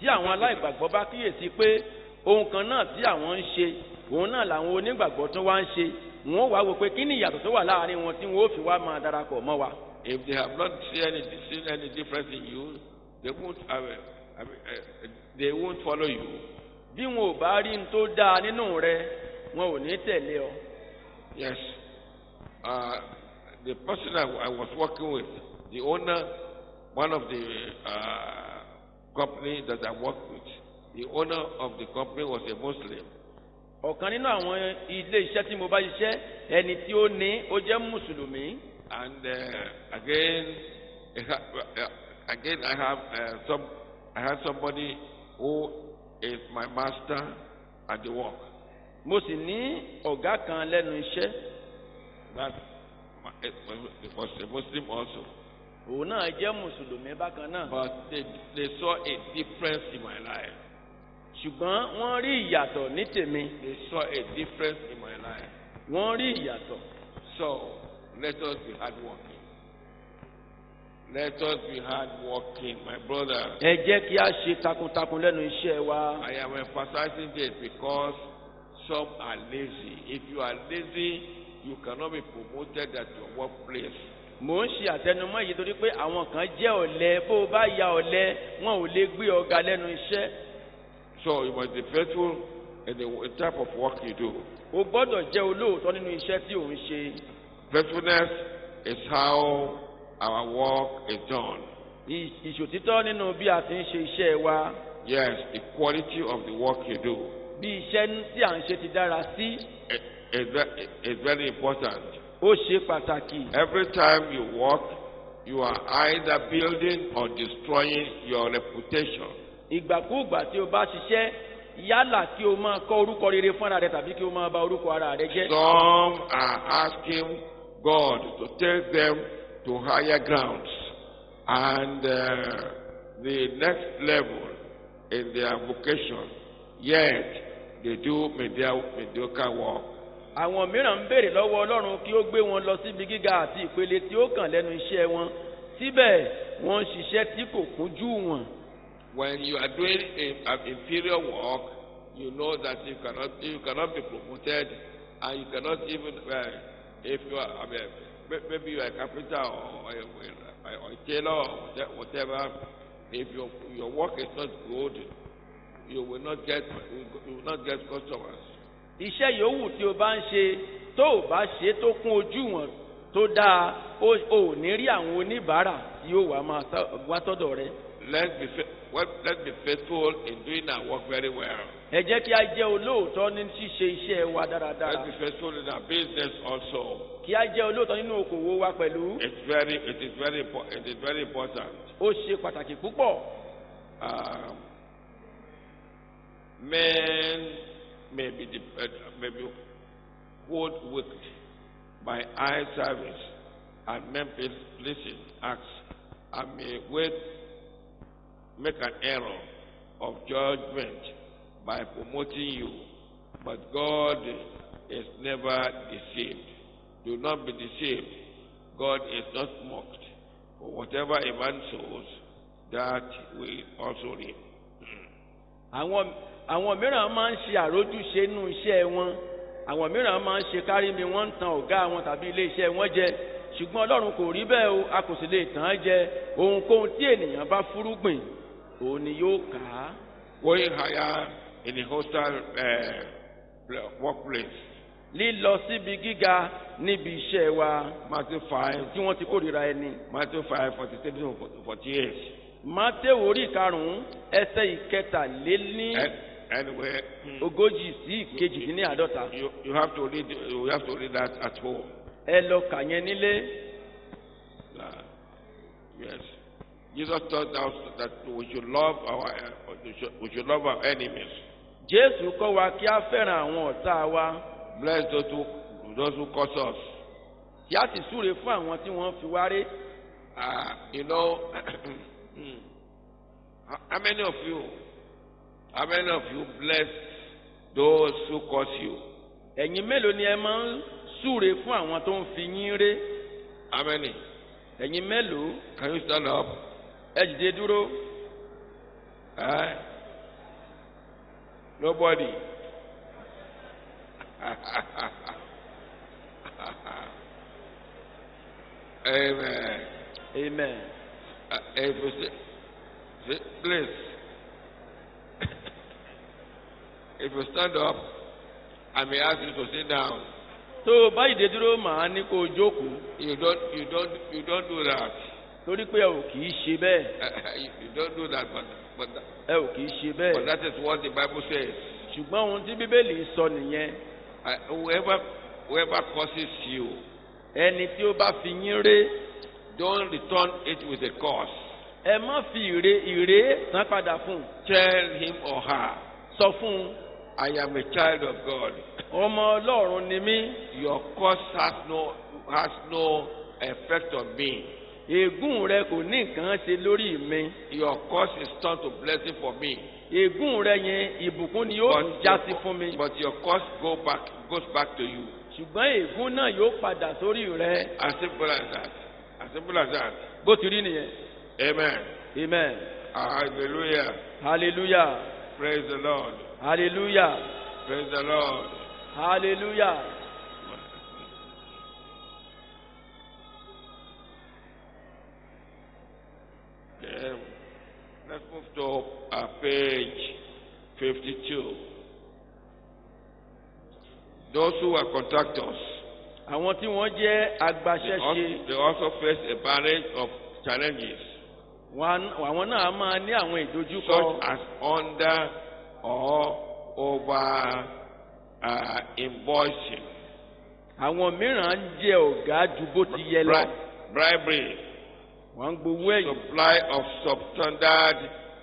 Tí àwọn aláìgbàgbọ́ bá kíyèsí pé ohun kan náà tí àwọn ń ṣe òun náà làwọn onígbàgbọ́ tó wá ń ṣe wọ́n wá wò pé kí ni ìyàtọ̀ tó wà láàrin wọn tí wọ́n ó fi wá máa darapọ̀ mọ́ wa. If they have not seen any difference in you, they won't follow you. Bí wọn ò bá rí n tó dáa nínú rẹ wọn ò ní tẹ̀lé ọ. Yes. The person I was working with, the owner, one of the company that I worked with, the owner of the company was a Muslim. Ọ̀kan nínú àwọn ilé iṣẹ́ tí mo bá ṣiṣẹ́ ẹni tí ó ní ó jẹ́ Mùsùlùmí. And again I had somebody who is my master at the work. Mo sì ní ọ̀gá kan lẹ́nu iṣẹ́. That it was a Muslim also. Òun náà jẹ́ Mùsùlùmí bákan náà. But they saw a difference in my life. Ṣùgbọ́n wọ́n rí ìyàtọ̀ ní tèmi. They saw a difference in my life. Wọ́n rí ìyàtọ̀. So let us be hardworking. Let us be hardworking, my brother. ẹ jẹ́ kí a ṣe takuntakun lẹ́nu iṣẹ́ wa. I am emphasizing this because some are lazy. If you are lazy, you cannot be promoted at your workplace. mò ń ṣe àtẹnumọ́ yìí torí pé àwọn kan jẹ́ ọ̀lẹ bó o bá ya ọ̀lẹ wọn ò lè gbé ọ̀gá lẹ́nu iṣẹ́. So you must be faithful in the type of work you do. o gbọ́dọ̀ jẹ́ olóòótọ́ nínú iṣẹ́ tí ò ń ṣe. Faithfulness is how our work is done. Ìṣòtítọ́ nínú bí a ti ń ṣe iṣẹ́ wa. Yes, the quality of the work you do Bí iṣẹ́ tí à ń ṣe ti dára sí. is very important. Ó ṣe pàtàkì. Every time you work, you are either building or destroying your reputation. Ìgbàkúùgbà tí o bá ṣiṣẹ́ yálà kí o máa kọ́ orúkọ rere fún ara rẹ tàbí kí o máa bà orúkọ ara rẹ jẹ́. Some are asking God to take them to higher grounds and the next level in their vocation, yet they do mediocre work. Àwọn mìíràn ń béèrè lọ́wọ́ Ọlọ́run kí ó gbé wọn lọ síbi gíga àti ìpele tí ó kàn lẹ́nu iṣẹ́ wọn. Síbẹ̀ wọ́n ń ṣiṣẹ́ tí kò kúnjú wọn. When you are doing an inferior work, you know that you cannot be promoted, and you cannot even if you are maybe you are a carpenter or a tailor or whatever. If your work is not good, you will not get customers. Iṣẹ́ yòówù tí o bá ń ṣe tó o bá ṣe tó kún ojú wọn tó dáa o ò ní rí àwọn oníbàárà tí yóò wá sọ́dọ̀ rẹ. Let's be faithful in doing our work very well. Ẹ jẹ́ kí a jẹ́ olóòótọ́ ní ṣíṣe iṣẹ́ wa dáradára. Let's be faithful in our business also. Kí a jẹ́ olóòótọ́ nínú okòwò wa pẹ̀lú. It is very important. Ó ṣe pàtàkì púpọ̀. Men may be hoodwinked by eye service, and men listen, ask, and may make an error of judgment by promoting you, but God is never deceived. Do not be deceived. God is not mocked. For whatever a man sows, that will also reap. Àwọn mìíràn máa ń ṣe àrójúṣe nínú iṣẹ́ wọn. Àwọn mìíràn máa ń ṣe kárí mi wọ́n ń tan ọ̀gá wọn tàbí ilé iṣẹ́ wọn jẹ. Ṣùgbọ́n Ọlọ́run kò rí bẹ́ẹ̀ o, a kò sì lè tàn án jẹ. Ohunkóhun tí ènìyàn bá fúrúgbìn, òun ni yóò kà á. Going higher in a hostile workplace. Lílọ síbi gíga níbi iṣẹ́ wa. Matthew 5. Tí wọ́n ti kórìíra ẹni. Matthew 5:43-48. Mátéwò orí karùn-ún ẹsẹ̀ ìkẹtàléní. Anyway, ogójì sí ìkejìdínláàdọ́ta. You have to read that at home. Ẹ lọ kà yẹn nílé. Yes. Jesus taught us that we should love our enemies. Jésù kọ́ wa kí a fẹ́ràn àwọn ọ̀tá wa. Bless those who curse us. Kí a sì súre fún àwọn tí wọ́n fi wá ré. You know, how many of you bless those who curse you? Ẹ̀yin mélòó ni ẹ máa ń súre fún àwọn tó ń fi yín ré? How many? Ẹ̀yin mélòó? Can you stand up? Ẹ dìde dúró. Nobody. Amen. Amen. If you say, please, if you stand up, I may ask you to sit down. Tó o bá dìde dúró màá ní kó o jókòó. You don't do that. Torí pé ẹ ò kì í ṣe bẹ́ẹ̀. You don't do that, but ẹ ò kì í ṣe bẹ́ẹ̀. But that is what the Bible says. Ṣùgbọ́n ohun tí Bíbélì sọ nìyẹn. Whoever curses you. Ẹni tí ó bá fi yín ré. Don't return it with a curse. Ẹ má fi ìré san padà fún. Tell him or her. Sọ fún un. I am a child of God. Ọmọ Ọlọ́run ni mí. Your curse has no effect on me. Ègún rẹ kò ní nǹkan ṣe lórí mi. Your curse is turned to blessing for me. Ègún rẹ yẹn ìbùkún ni yóò tún já sí fún mi. But your curse goes back to you. Ṣùgbọ́n ègún náà yóò padà sórí rẹ. As simple as that. As simple as that. bó ti rí nìyẹn. Amen. Amen. Hallelujah. Hallelujah. Praise the Lord. Hallelujah. Praise the Lord. Hallelujah. Let's move to page 52. Those who are contractors, Àwọn tí wọ́n jẹ́ agbaṣẹ́ṣe, they also face a barrage of challenges, àwọn náà máa ní àwọn ìdojúkọ. such as under or over invoicing, Àwọn mìíràn ń jẹ ọ̀gá ju bó ti yẹ lọ. bribery, Wọ́n ń gbowó ẹ̀yìn. supply of substandard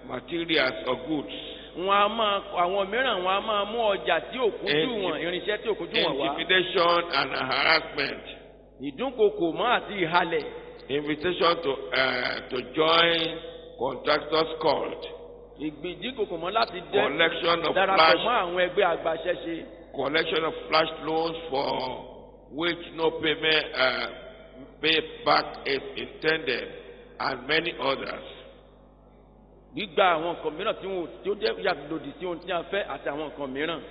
materials or goods, Àwọn mìíràn wọn a máa mú ọjà tí ò kújú wọn, irinṣẹ́ tí ò kújú wọn wá. intimidation and harassment, Ìdúnkokò mọ́ àti ìhalẹ̀. invitation to join contractors called, Ìgbìdínkokò mọ́ láti collection of darapọ̀ mọ́ àwọn ẹgbẹ́ agbaṣẹ́ṣe. collection of flash loans for which no payment payback is intended, and many others. Gbígba àwọn nǹkan mìíràn tí ó jẹ́ yàtọ̀ lòdì sí ohun tí a fẹ́ àti àwọn nǹkan mìíràn.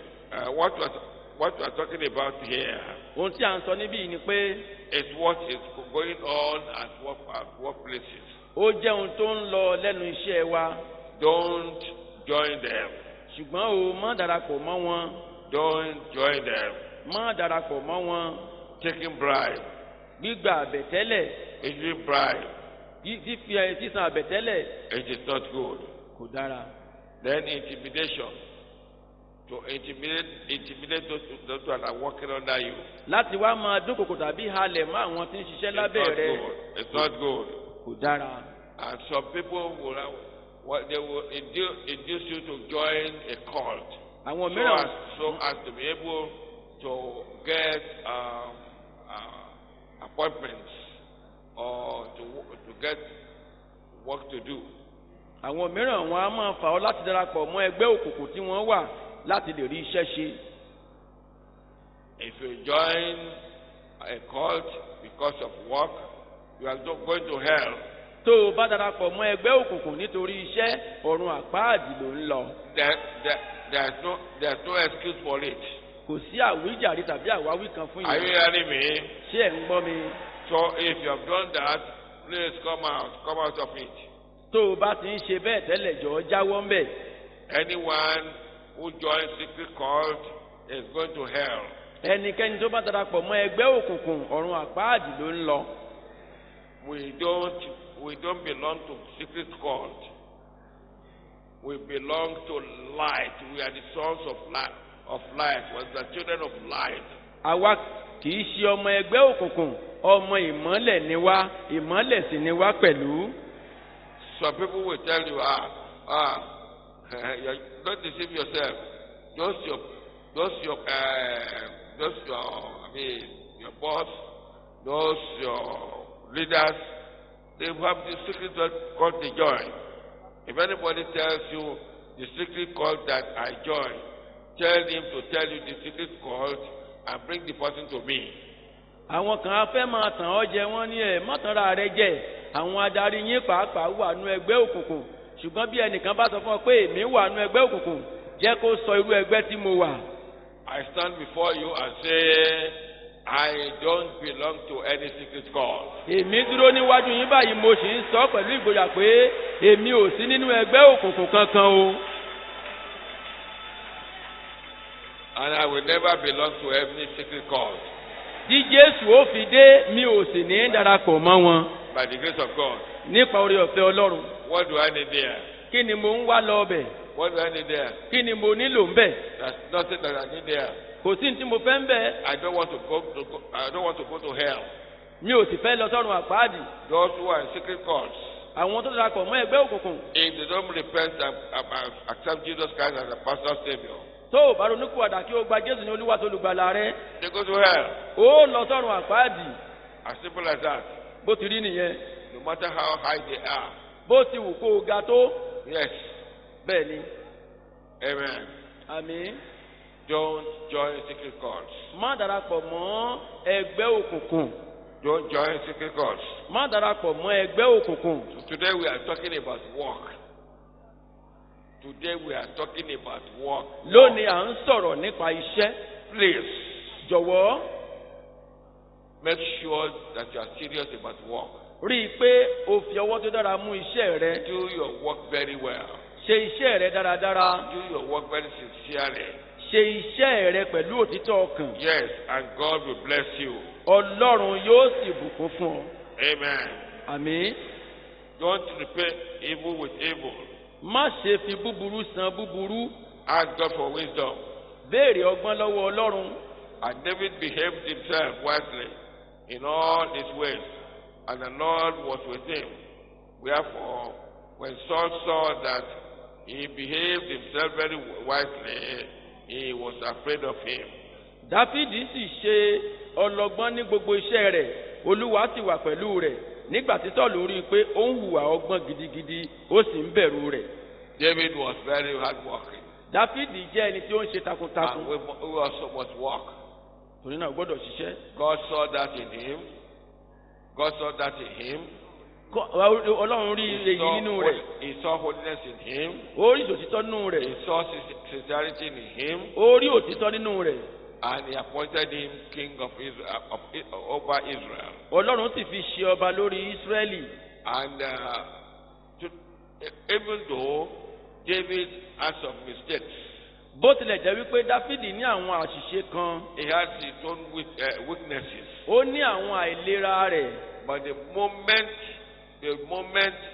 What we are talking about here Ohun tí a ń sọ níbí yìí ni pé is what is going on at workplaces. ó jẹ́ ohun tó ń lọ lẹ́nu iṣẹ́ wa. Don't join them. Ṣùgbọ́n o má darapọ̀ mọ́ wọn. Don't join them. Má darapọ̀ mọ́ wọn. Taking bribe, Gbígba àbẹ̀tẹ́lẹ̀. issuing bribe, Sísan àbẹ̀tẹ́lẹ̀ it is not good. kò dára. Then intimidation, to intimidate those who are working under you. Láti wá máa dúnkokò tàbí halẹ̀ mọ́ àwọn tí ń ṣiṣẹ́ lábẹ́ rẹ̀ It's not good. kò dára. And some people they will induce you to join a cult, Àwọn mìíràn so as to be able to get appointments or to get work to do. àwọn mìíràn wọn a máa fà ọ́ láti darapọ̀ mọ́ ẹgbẹ́ òkùnkùn tí wọ́n wà láti lè rí iṣẹ́ ṣe. If you join a cult because of work, you are not going to hell. Tó o bá darapọ̀ mọ́ ẹgbẹ́ òkùnkùn nítorí iṣẹ́, ọ̀run àpáàdì ló ń lọ. There's no excuse for it. Kò sí àwíjàre tàbí àwáwí kan fún Are you yìí. hearing me? Ṣé ẹ̀ ń gbọ́ mi? So if you have done that, please come out of it. Tó o bá ti ń ṣe bẹ́ẹ̀ tẹ́lẹ̀ jọ̀ọ́ jáwọ́ ńbẹ̀. Anyone who joins secret cult is going to hell. Ẹnikẹ́ni tó bá darapọ̀ mọ́ ẹgbẹ́ òkùnkùn, ọ̀run àpáàdì ló ń lọ. We don't belong to secret cult. We belong to light. We are the sons of light. We are the children of light. Àwa kì í ṣe ọmọ ẹgbẹ́ òkùnkùn, ọmọ ìmọ́lẹ̀ ni wá, ìmọ́lẹ̀ sì ni wá pẹ̀lú. Some people will tell you, don't deceive yourself. Your boss, your leaders, they have the secret cult they join. If anybody tells you the secret cult that I join, tell him to tell you the secret cult and bring the person to me. Àwọn kan á fẹ́ máa tàn ọ́ jẹ wọ́n ní ẹ̀ mọ́tànra rẹ jẹ. Àwọn adarí yín pàápàá wà nú ẹgbẹ́ òkùnkùn. Ṣùgbọ́n bí ẹnìkan bá sọ fún ọ pé èmi wà nú ẹgbẹ́ òkùnkùn, jẹ́ kó sọ irú ẹgbẹ́ tí mo wà. I stand before you and say, I don't belong to any secret cult. Èmi dúró níwájú yín báyìí mo sì ń sọ pẹ̀lú ìgboyà pé èmi ò sí nínú ẹgbẹ́ òkùnkùn kankan o. And I will never belong to any secret cult. Tí Jésù ó fi dé, mi ò sì ní darapọ̀ mọ́ wọn. By the grace of God. Nípa oore ọ̀fẹ́ Ọlọ́run. What do I need there? Kí ni mo ń wá lọ bẹ̀? What do I need there? Kí ni mo nílò ń bẹ̀? There's nothing that I need there. Kò sí ní tí mo fẹ́ ń bẹ̀. I don't want to go to hell. Mi ò sì fẹ́ lọ sọ́run àpáàdì. Those who are in secret cults, Àwọn tó darapọ̀ mọ́ ẹgbẹ́ òkùnkùn. if they don't repent and accept Jesus Christ as a personal savior, Tó o bá ronúpìwàdà kí o gba Jésù ní Olúwa tó olùgbàlà rẹ. they go to hell. Ó lọ sọ́run àpáàdì. As simple as that. Bó ti rí nìyẹn. No matter how high they are. Bó ti wù kó o ga tó. Yes. Bẹ́ẹ̀ ni. Amen. Àmín. Don't join secret cults. Má darapọ̀ mọ́ ẹgbẹ́ òkùnkùn. Don't join secret cults. má darapọ̀ mọ́ ẹgbẹ́ òkùnkùn. So today we are talking about work. Today we are talking about work. Lónìí à ń sọ̀rọ̀ nípa iṣẹ́. Please, Jọ̀wọ́ make sure that you are serious about work. rí i pé o fi ọwọ́ tó dára mú iṣẹ́ rẹ. Do your work very well. Ṣe iṣẹ́ rẹ dáradára. Do your work very sincerely. Ṣe iṣẹ́ rẹ pẹ̀lú òtítọ́ ọkàn. Yes, and God will bless you. Ọlọ́run yóò sì bùkún fún ọ. Amen. Àmín. Don't repay evil with evil. Má ṣe fi búburú san búburú. Ask God for wisdom. Béèrè ọgbọ́n lọ́wọ́ Ọlọ́run. And David behaved himself wisely in all his ways, and the Lord was with him. Wherefore, when Saul saw that he behaved himself very wisely, he was afraid of him. Dáfídì sì ṣe ọlọ́gbọ́n ní gbogbo iṣẹ́ rẹ̀, Olúwa sì wà pẹ̀lú rẹ̀. Nígbà tí Sọ́ọ̀lù rí i pé ó ń hùwà ọgbọ́n gidigidi, ó sì ń bẹ̀rù rẹ̀. David was very hardworking. Dáfídì jẹ́ ẹni tí ó ń ṣe takuntakun. And we also must work. Torí náà gbọ́dọ̀ ṣiṣẹ́. God saw that in him. God saw that in him. Ọlọ́run rí èyí nínú rẹ̀. He saw holiness in him. Ó rí òtítọ́ nínú rẹ̀. He saw sincerity in him. Ó rí òtítọ́ nínú rẹ̀. And he appointed him king of Israel, over Israel. Ọlọ́run sì fi ṣe ọba lórí Ísírẹ́lì. And even though David had some mistakes, Bó tilẹ̀ jẹ́ wípé Dáfídì ní àwọn àṣìṣe kan. he had his own weaknesses. Ó ní àwọn àìlera rẹ̀. But the moment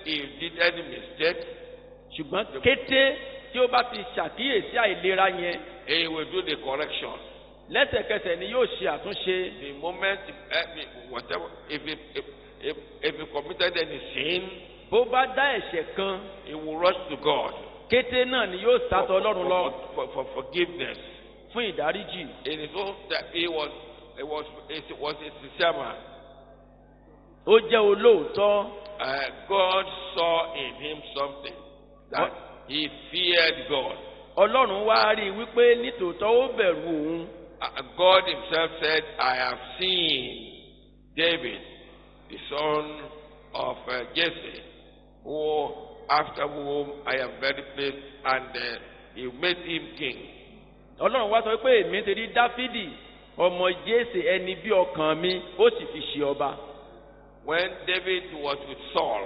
he did any mistake, Ṣùgbọ́n kété tí ó bá ti ṣàkíyèsí àìlera yẹn, he will do the correction. lẹ́sẹ̀kẹsẹ̀ ni yóò ṣe àtúnṣe. The moment, whatever, if he committed any sin, Bó bá dá ẹ̀ṣẹ̀ kan, he will rush to God kété náà ni yóò sátọ Ọlọ́run lọ for forgiveness. fún ìdáríjì. It is all that he was a sincere man. Ó jẹ́ olóòótọ́. God saw in him something that he feared God. Ọlọ́run wá rí i wípé nítòótọ́ ó bẹ̀rù òun. God himself said, I have seen David, the son of Jesse, after whom I am very pleased, and he made him king. Ọlọ́run wá sọ pé èmi ti rí Dáfídì ọmọ Jésè ẹni bí ọkàn mi, ó sì fi ṣe ọba. When David was with Saul,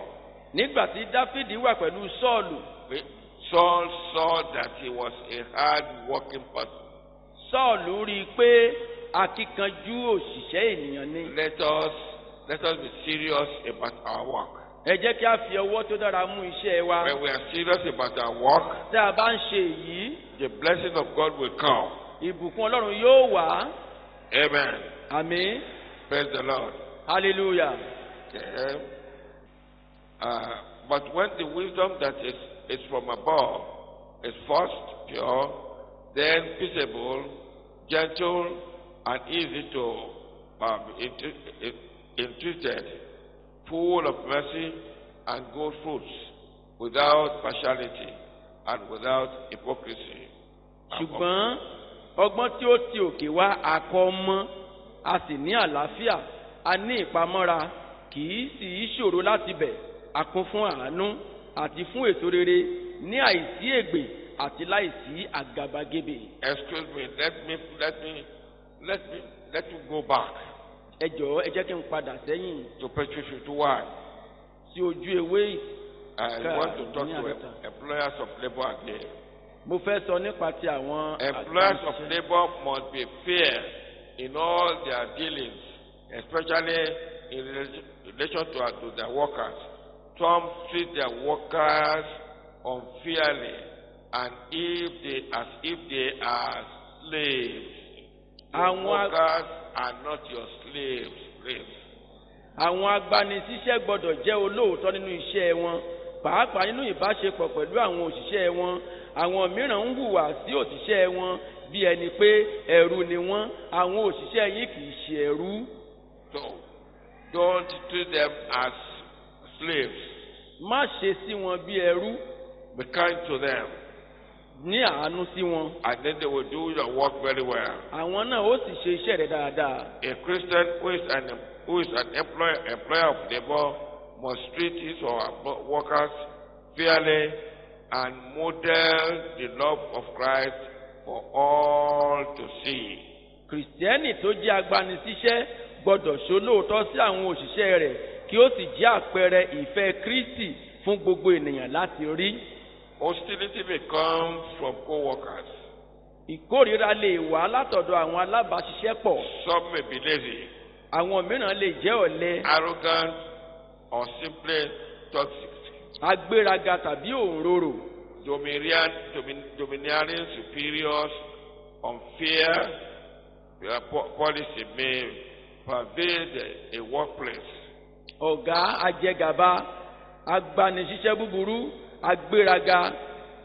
Nígbà tí Dáfídì wà pẹ̀lú Sọ́ọ̀lù, Saul saw that he was a hard-working person. Sọ́ọ̀lù rí i pé akíkanjú òṣìṣẹ́ ènìyàn ni. Let us be serious about our work. Ẹ jẹ́ kí a fi ọwọ́ tó dára mú iṣẹ́ wa. When we are serious about our work, Tí a bá ń ṣe èyí, the blessing of God will come. ìbùkún Ọlọ́run yóò wá. Amen. Àmín. Praise the Lord. Hallelujah. Okay. But when the wisdom that is from above is first pure, then peaceable, gentle, and easy to be entreated, full of mercy and good fruits, without partiality and without hypocrisy. Ṣùgbọ́n ọgbọ́n tí ó ti òkè wá akọ mọ́, a sì ní àlàáfíà, a ní ìpamọ́ra, kì í sì í ṣòro láti bẹ̀, a kún fún àánú àti fún èso rere, ní àìsí ègbè àti láìsí àgàbàgebè. Excuse me, let me go back Ẹ jọ̀ọ́ ẹ jẹ́ kí n padà sẹ́yìn to page 51. sí ojú ewé. I want to talk to employers of labor again. Mo fẹ́ sọ nípa ti àwọn Employers of labor must be fair in all their dealings, especially in relation to their workers. Some treat their workers unfairly and as if they are slaves. Your workers are not your slaves. Àwọn agbanisíṣẹ́ gbọ́dọ̀ jẹ́ olóòótọ́ nínú iṣẹ́ wọn, pàápàá nínú ìbáṣepọ̀ pẹ̀lú àwọn òṣìṣẹ́ wọn. Àwọn mìíràn ń hùwà sí òṣìṣẹ́ wọn bí ẹni pé ẹrú ni wọ́n. Àwọn òṣìṣẹ́ yìí kì í ṣe ẹrú. So, don't treat them as slaves. Má ṣe sí wọn bí ẹrú. Be kind to them. ní àánú sí wọn. and then they will do your work very well. Àwọn náà ó sì ṣe iṣẹ́ rẹ̀ dáadáa. A Christian who is an employer of labor must treat his or her workers fairly and model the love of Christ for all to see. Kìrìsìtẹ́nì tó jẹ́ agbanisíṣẹ́ gbọ́dọ̀ ṣolóòótọ́ sí àwọn òṣìṣẹ́ rẹ̀ kí ó sì jẹ́ àpẹẹrẹ ìfẹ́ Kristi fún gbogbo ènìyàn láti rí. Hostility may come from co-workers. Ìkórìíra lè wá látọ̀dọ̀ àwọn alábàáṣiṣẹ́pọ̀. Some may be lazy, Àwọn mìíràn lè jẹ́ ọ̀lẹ, arrogant, or simply toxic. agbéraga tàbí òǹrorò. Domineering superiors, unfair policy may pervade a workplace. Ọ̀gá ajẹgàba, agbanisíṣẹ́ búburú, agbéraga,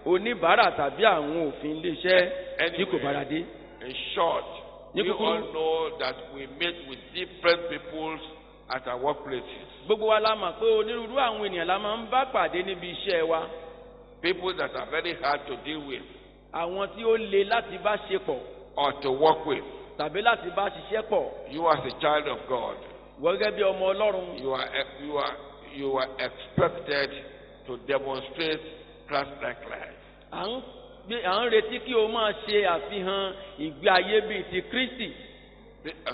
oníbàárà tàbí àwọn òfin iléeṣẹ́ tí kò bára dé. In short, we all know that we meet with different peoples at our workplaces. Gbogbo wa la mọ̀ pé onírúurú àwọn ènìyàn la máa ń bá pàdé níbi iṣẹ́ wa. People that are very hard to deal with. Àwọn tí ó le láti bá ṣe pọ̀. Or to work with. Tàbí láti bá ṣiṣẹ́ pọ̀. You as a child of God. Gẹ́gẹ́ bí ọmọ Ọlọ́run. You are expected to demonstrate Christ-like life. À ń retí kí o máa ṣe àfihàn ìgbé ayé bíi ti Kristi.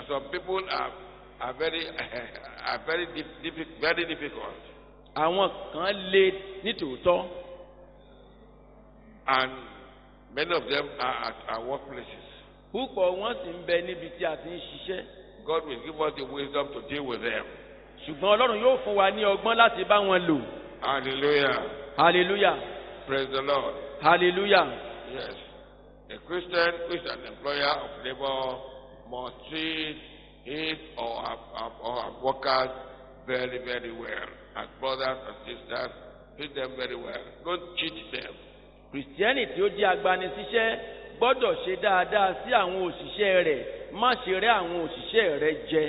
Some people are very difficult. Àwọn kan le nítòótọ́. And many of them are at our workplaces. Púpọ̀ wọ́n sì ń bẹ níbi tí a ti ń ṣiṣẹ́. God will give us the wisdom to deal with them. Ṣùgbọ́n Ọlọ́run yóò fún wa ní ọgbọ́n láti bá wọn lò. Hallelujah. Hallelujah. Praise the Lord. Hallelujah. Yes. A Christian who is an employer of labor must treat his or her workers very, very well. As brothers and sisters, treat them very well. Don't cheat them. Kìrìsìtẹ́nì tí ó jẹ́ agbanisíṣẹ́ gbọ́dọ̀ ṣe dáadáa sí àwọn òṣìṣẹ́ rẹ̀, má ṣe rẹ́ àwọn òṣìṣẹ́ rẹ̀ jẹ.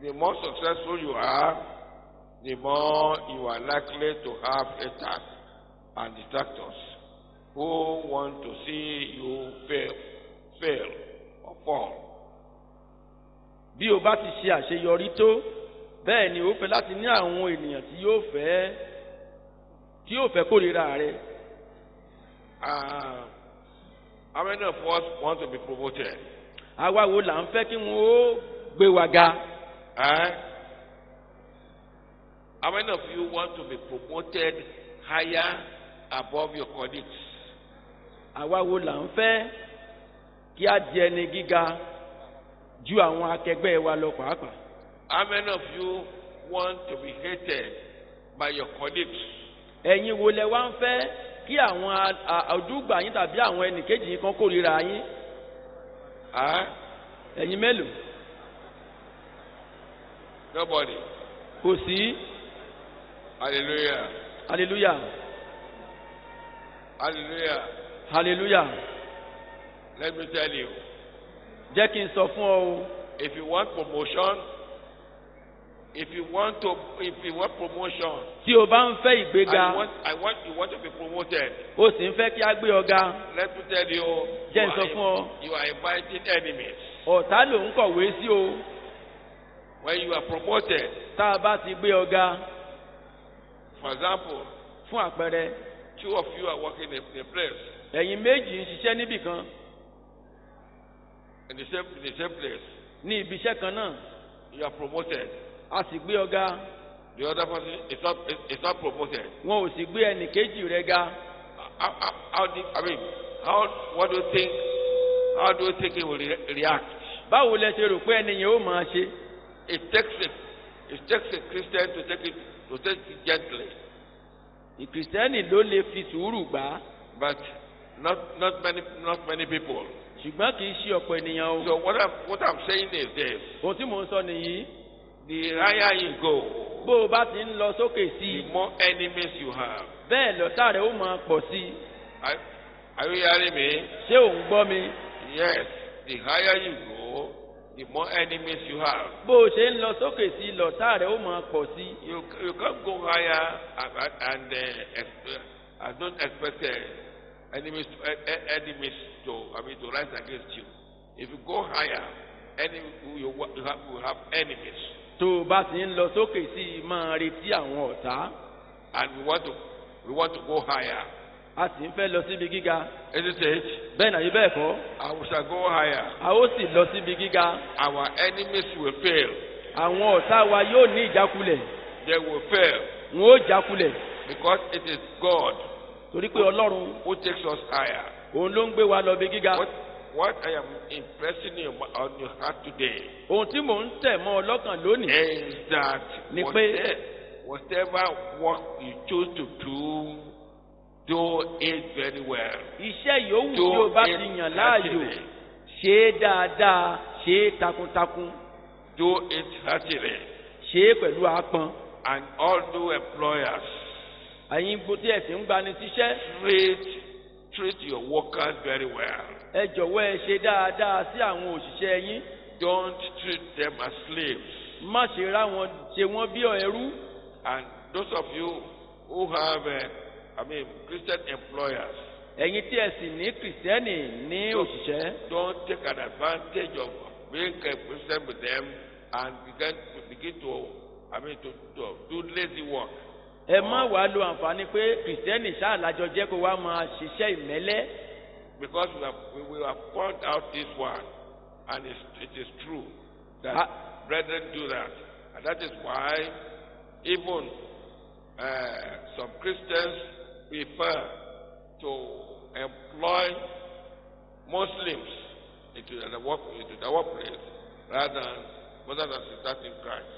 The more successful you are, the more you are likely to have haters and detractors who want to see you fail or fall. Bí o bá ti ṣe àṣeyọrí tó, bẹ́ẹ̀ ni ó fẹ́ láti ní àwọn ènìyàn tí yóò fẹ́ kórìíra rẹ̀. How many of us want to be promoted? Àwa wo là ń fẹ́ kí wọ́n ó gbé wa ga? How many of you want to be promoted higher above your colleagues? Àwa wo là ń fẹ́ kí a di ẹni gíga ju àwọn akẹgbẹ́ wa lọ pàápàá? How many of you want to be hated by your colleagues? Ẹ̀yin wo lẹ wá ń fẹ́ kí àwọn àdúgbà yín tàbí àwọn ẹnìkejì yín kan kórìíra yín? Ẹ̀yin mélòó? Nobody. Kò sí. Hallelujah. Hallelujah. Hallelujah. Hallelujah. Let me tell you. Jẹ́ kí n sọ fún ọ o. If you want promotion, if you want promotion. Tí o bá ń fẹ́ ìgbéga. You want to be promoted. O sì ń fẹ́ kí a gbé ọ ga. Let me tell you. Jẹ́ n sọ fún ọ. You are inviting enemies. Ọ̀tá ló ń kọ̀wé sí o. When you are promoted. Tá a bá ti gbé ọ ga. For example. Fún àpẹẹrẹ. 2 of you are working in a place. Ẹ̀yin méjì ń ṣiṣẹ́ níbì kan. In the same place. Ní ibi iṣẹ́ kan náà. You are promoted. A sì gbé ọ ga. The other person is not promoted. Wọn ò sì gbé ẹnì kejì rẹ̀ ga. What do you think? How do you think he will react? Báwo lẹ ṣe rò pé ẹni yẹn ó máa ṣe? It takes a Christian to take it gently. Ìkìrìsìtẹ́nì ló lè fi sùúrù gbà. But not many people. Ṣùgbọ́n kì í ṣe ọ̀pọ̀ ènìyàn o. So what I'm saying is this. Ohun tí mò ń sọ nìyí. The higher you go. Bó o bá ti ń lọ sókè sí i. The more enemies you have. Bẹ́ẹ̀ lọ́tà rẹ̀ ó máa pọ̀ sí i. Are you hearing me? Ṣé ò ń gbọ́ mi? Yes. The higher you go, the more enemies you have. Bó o ṣe ń lọ sókè sí i lọ́tà rẹ̀ ó máa pọ̀ sí i. You can't go higher and don't expect enemies to rise against you. If you go higher, you will have enemies. tó o bá ti ń lọ sókè sí i máa retí àwọn ọ̀tá. And we want to go higher. a sì ń fẹ́ lọ síbi gíga. Isn't it? bẹ́ẹ̀ náà yí bẹ́ẹ̀ kọ́. And we shall go higher. a ó sì lọ síbi gíga. Our enemies will fail. àwọn ọ̀tá wa yóò ní ìjákulẹ̀. They will fail. wọn ó jákulẹ̀. Because it is God torí pé Ọlọ́run who takes us higher. òun ló ń gbé wa lọ bí gíga. What I am impressing you on your heart today ohun tí mò ń tẹ̀ mọ́ ọ lọ́kàn lónìí. is that ni pé whatever work you choose to do it very well. iṣẹ́ yòówù tí o bá ti yàn láàyò ṣe é dáadáa ṣe é takuntakun. Do it heartily. ṣe é pẹ̀lú apọn. And all do employers. àyìn bó tí ẹ sì ń gbani síṣẹ́. Treat your workers very well. ẹ jọ̀wọ́ ẹ ṣe dáadáa sí àwọn òṣìṣẹ́ yín. Don't treat them as slaves. má ṣe rá wọn ṣe wọ́n bí ẹrú. And those of you who have Christian employers. ẹ̀yin tí ẹ sì ní kìrìsìtẹ́nì ní òṣìṣẹ́. Don't take an advantage of being a Christian with them and begin to do lazy work. ẹ má wàá lo àǹfààní pé kìrìsìtẹ́nì ṣáàlájọ jẹ́ kó wá máa ṣiṣẹ́ ìmẹ́lẹ́. Because we have found out this one, and it is true that brethren do that. And that is why even some Christians prefer to employ Muslims into the workplace rather than brothers and sisters in Christ.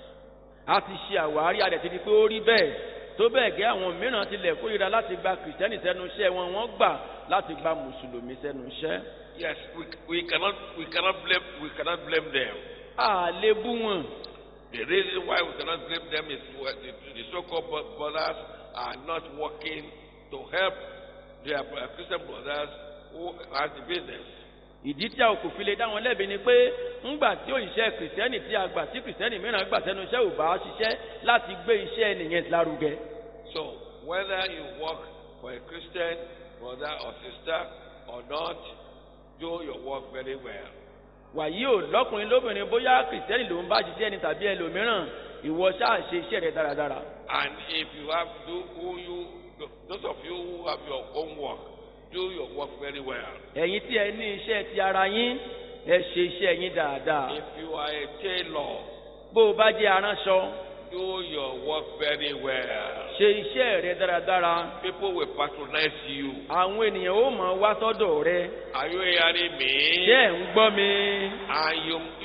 a ti ṣe àwárí adẹ̀ ti di pé ó rí bẹ́ẹ̀ tó bẹ́ẹ̀ gẹ́ àwọn mìíràn tilẹ̀ kórìíra láti gba kìrìsìtẹ́nì sẹ́nu iṣẹ́ wọn wọ́n gbà láti gba mùsùlùmí sẹ́nu iṣẹ́. Yes, we cannot blame them. a lè bú wọn. The reason why we cannot blame them is the so-called brothers are not working to help their Christian brothers who have the business. ìdí tí a kò fi lè dá wọn lẹ́bi ni pé ńgbà tí òṣìṣẹ́ kìrìsìtẹ́nì tí a gbà tí kìrìsìtẹ́nì mìíràn gbà sẹ́nu iṣẹ́ ò bá ṣiṣẹ́ láti gbé iṣẹ́ nìyẹn lárugẹ. So whether you work for a Christian brother or sister or not, do your work very well. wàyí ò lọ́kùnrin lóbìnrin bóyá kìrìsìtẹ́nì ló ń bá ṣiṣẹ́ ni tàbí ẹlòmíràn ìwọ ṣáà ṣe iṣẹ́ rẹ dáradára. And if you have those of you who have your own work, do your work very well. ẹ̀yin tí ẹ ní iṣẹ́ ti ara yín ẹ ṣe iṣẹ́ yín dáadáa. If you are a tailor, bó o bá jẹ́ aránṣọ. do your work very well. ṣe iṣẹ́ rẹ dáradára. People will patronize you. àwọn ènìyàn ó máa wá sọ́dọ̀ rẹ. Are you hearing me? ṣé ẹ̀ ń gbọ́ mi? And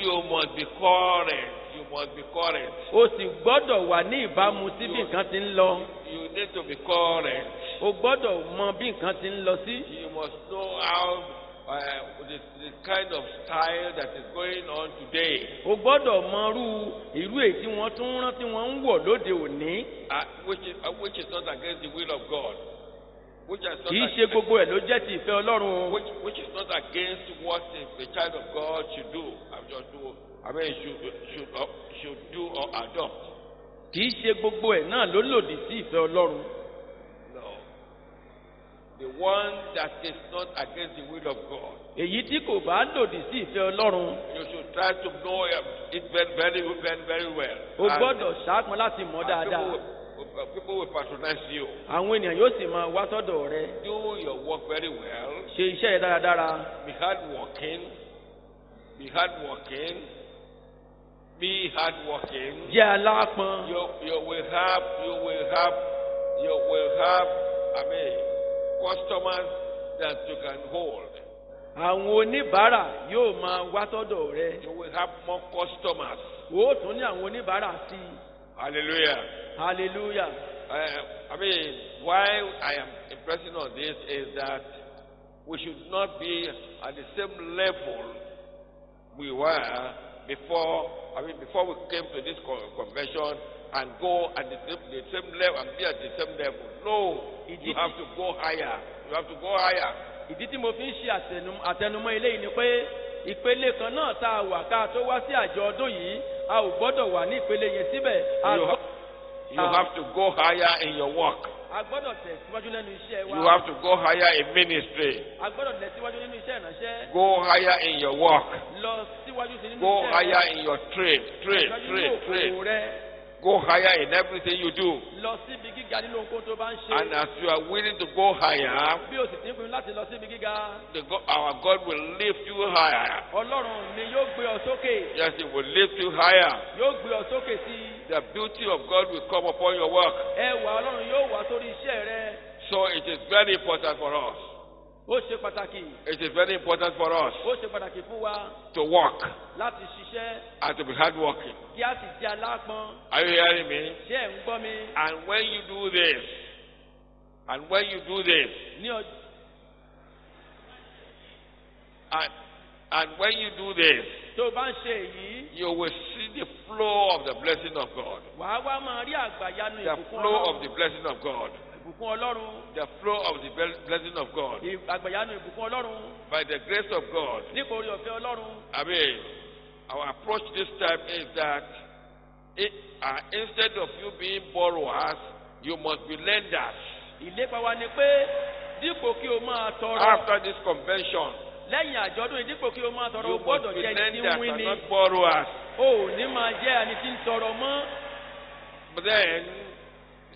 you must be correct. You must be correct. o sì gbọ́dọ̀ wà ní ìbámu sí bí nǹkan ti ń lọ. You need to be correct. o gbọ́dọ̀ mọ bí nǹkan ti ń lọ sí. You must know how the kind of style that is going on today. o gbọ́dọ̀ mọrú irú èyí tí wọ́n tún rán tí wọ́n ń wọ̀ lóde òní. Which is not against the will of God. kì í ṣe gbogbo ẹ̀ ló jẹ́ ti ìfẹ́ Ọlọ́run. Which is not against what a child of God should do. Should do or adopt. kì í ṣe gbogbo ẹ̀ náà ló lòdì sí ìfẹ́ Ọlọ́run. No. The one that is not against the will of God. èyí tí kò bá lòdì sí ìfẹ́ Ọlọ́run. You should try to know it very well. o gbọ́dọ̀ ṣàpọn láti mọ̀ dáadáa. People will patronize you. àwọn ènìyàn yóò sì máa wá sọ́dọ̀ rẹ. Do your work very well. ṣe iṣẹ́ rẹ dáradára. Be hardworking. Be hardworking. Be hardworking. jẹ́ alápọn. You will have customers that you can hold. àwọn oníbàárà yóò máa wá sọ́dọ̀ rẹ. You will have more customers. o tún ní àwọn oníbàárà sí i. Hallelujah. Hallelujah. Why I am impressing on this is that we should not be at the same level we were before we came to this convention and go at the same level and be at the same level. No, you have to go higher. You have to go higher. ìdí tí mo fi ń ṣe àtẹnumọ́ eléyìí ni pé ìpele kan náà tá a wà ká tó wá sí àjọ ọdún yìí a ò gbọ́dọ̀ wà ní ìpele yẹn síbẹ̀. You have to go higher in your work. a gbọ́dọ̀ tẹ̀síwájú lẹ́nu iṣẹ́ You wa. have to go higher in ministry. A gbọ́dọ̀ tẹ̀síwájú nínú iṣẹ́ ìránṣẹ́. Go higher in your work. Lọ síwájú sí nínú Go iṣẹ́ higher rẹ. in your trade. Trade, Tẹ̀síwájú trade, nínú trade. òkòwò rẹ. Go higher in everything you do. Lọ síbi gíga nínú ohun tó bá ń And ṣe. as you are willing to go higher, Bí o sì ti ń pinnu láti lọ síbi gíga, our God will lift you higher. Ọlọ́run mi yóò gbé ọ sókè. Yes, He will lift you higher. Yóò gbé ọ sókè sí i. The beauty of God will come upon your work. Ẹwà Ọlọ́run yóò wá sórí iṣẹ́ rẹ. So it is very important for us. Ó ṣe pàtàkì. It is very important for us Ó ṣe pàtàkì fún wa to work láti ṣiṣẹ́ and to be hardworking. kí a sì jẹ́ alápọn. Are you hearing me? Ṣé ẹ̀ ń gbọ́ mi? And when you do this, Ní ọjọ́ and when you do this, tó o bá ń ṣe èyí, you will see the flow of the blessing of God. wàá wá máa rí àgbàyanu The ìbùkún flow of Ọlọ́run. the blessing of God. Ìbùkún Ọlọ́run. The flow of the blessing of God. Àgbàyanu ìbùkún Ọlọ́run. By the grace of God. Nípa orí ọ̀fẹ́ Ọlọ́run. I mean, our approach this time is that instead of you being borrowers, you must be lenders. Ìlépa wa ni pé dípò kí o máa tọrọ. After this convention, Lẹ́yìn àjọ̀dún yìí, dípò kí o máa tọrọ, o you must gbọ́dọ̀ be jẹ́ ẹni tí ń lenders wí and ni. not borrowers. O ò ní máa jẹ́ ẹni tí ń tọrọ mọ́. But then,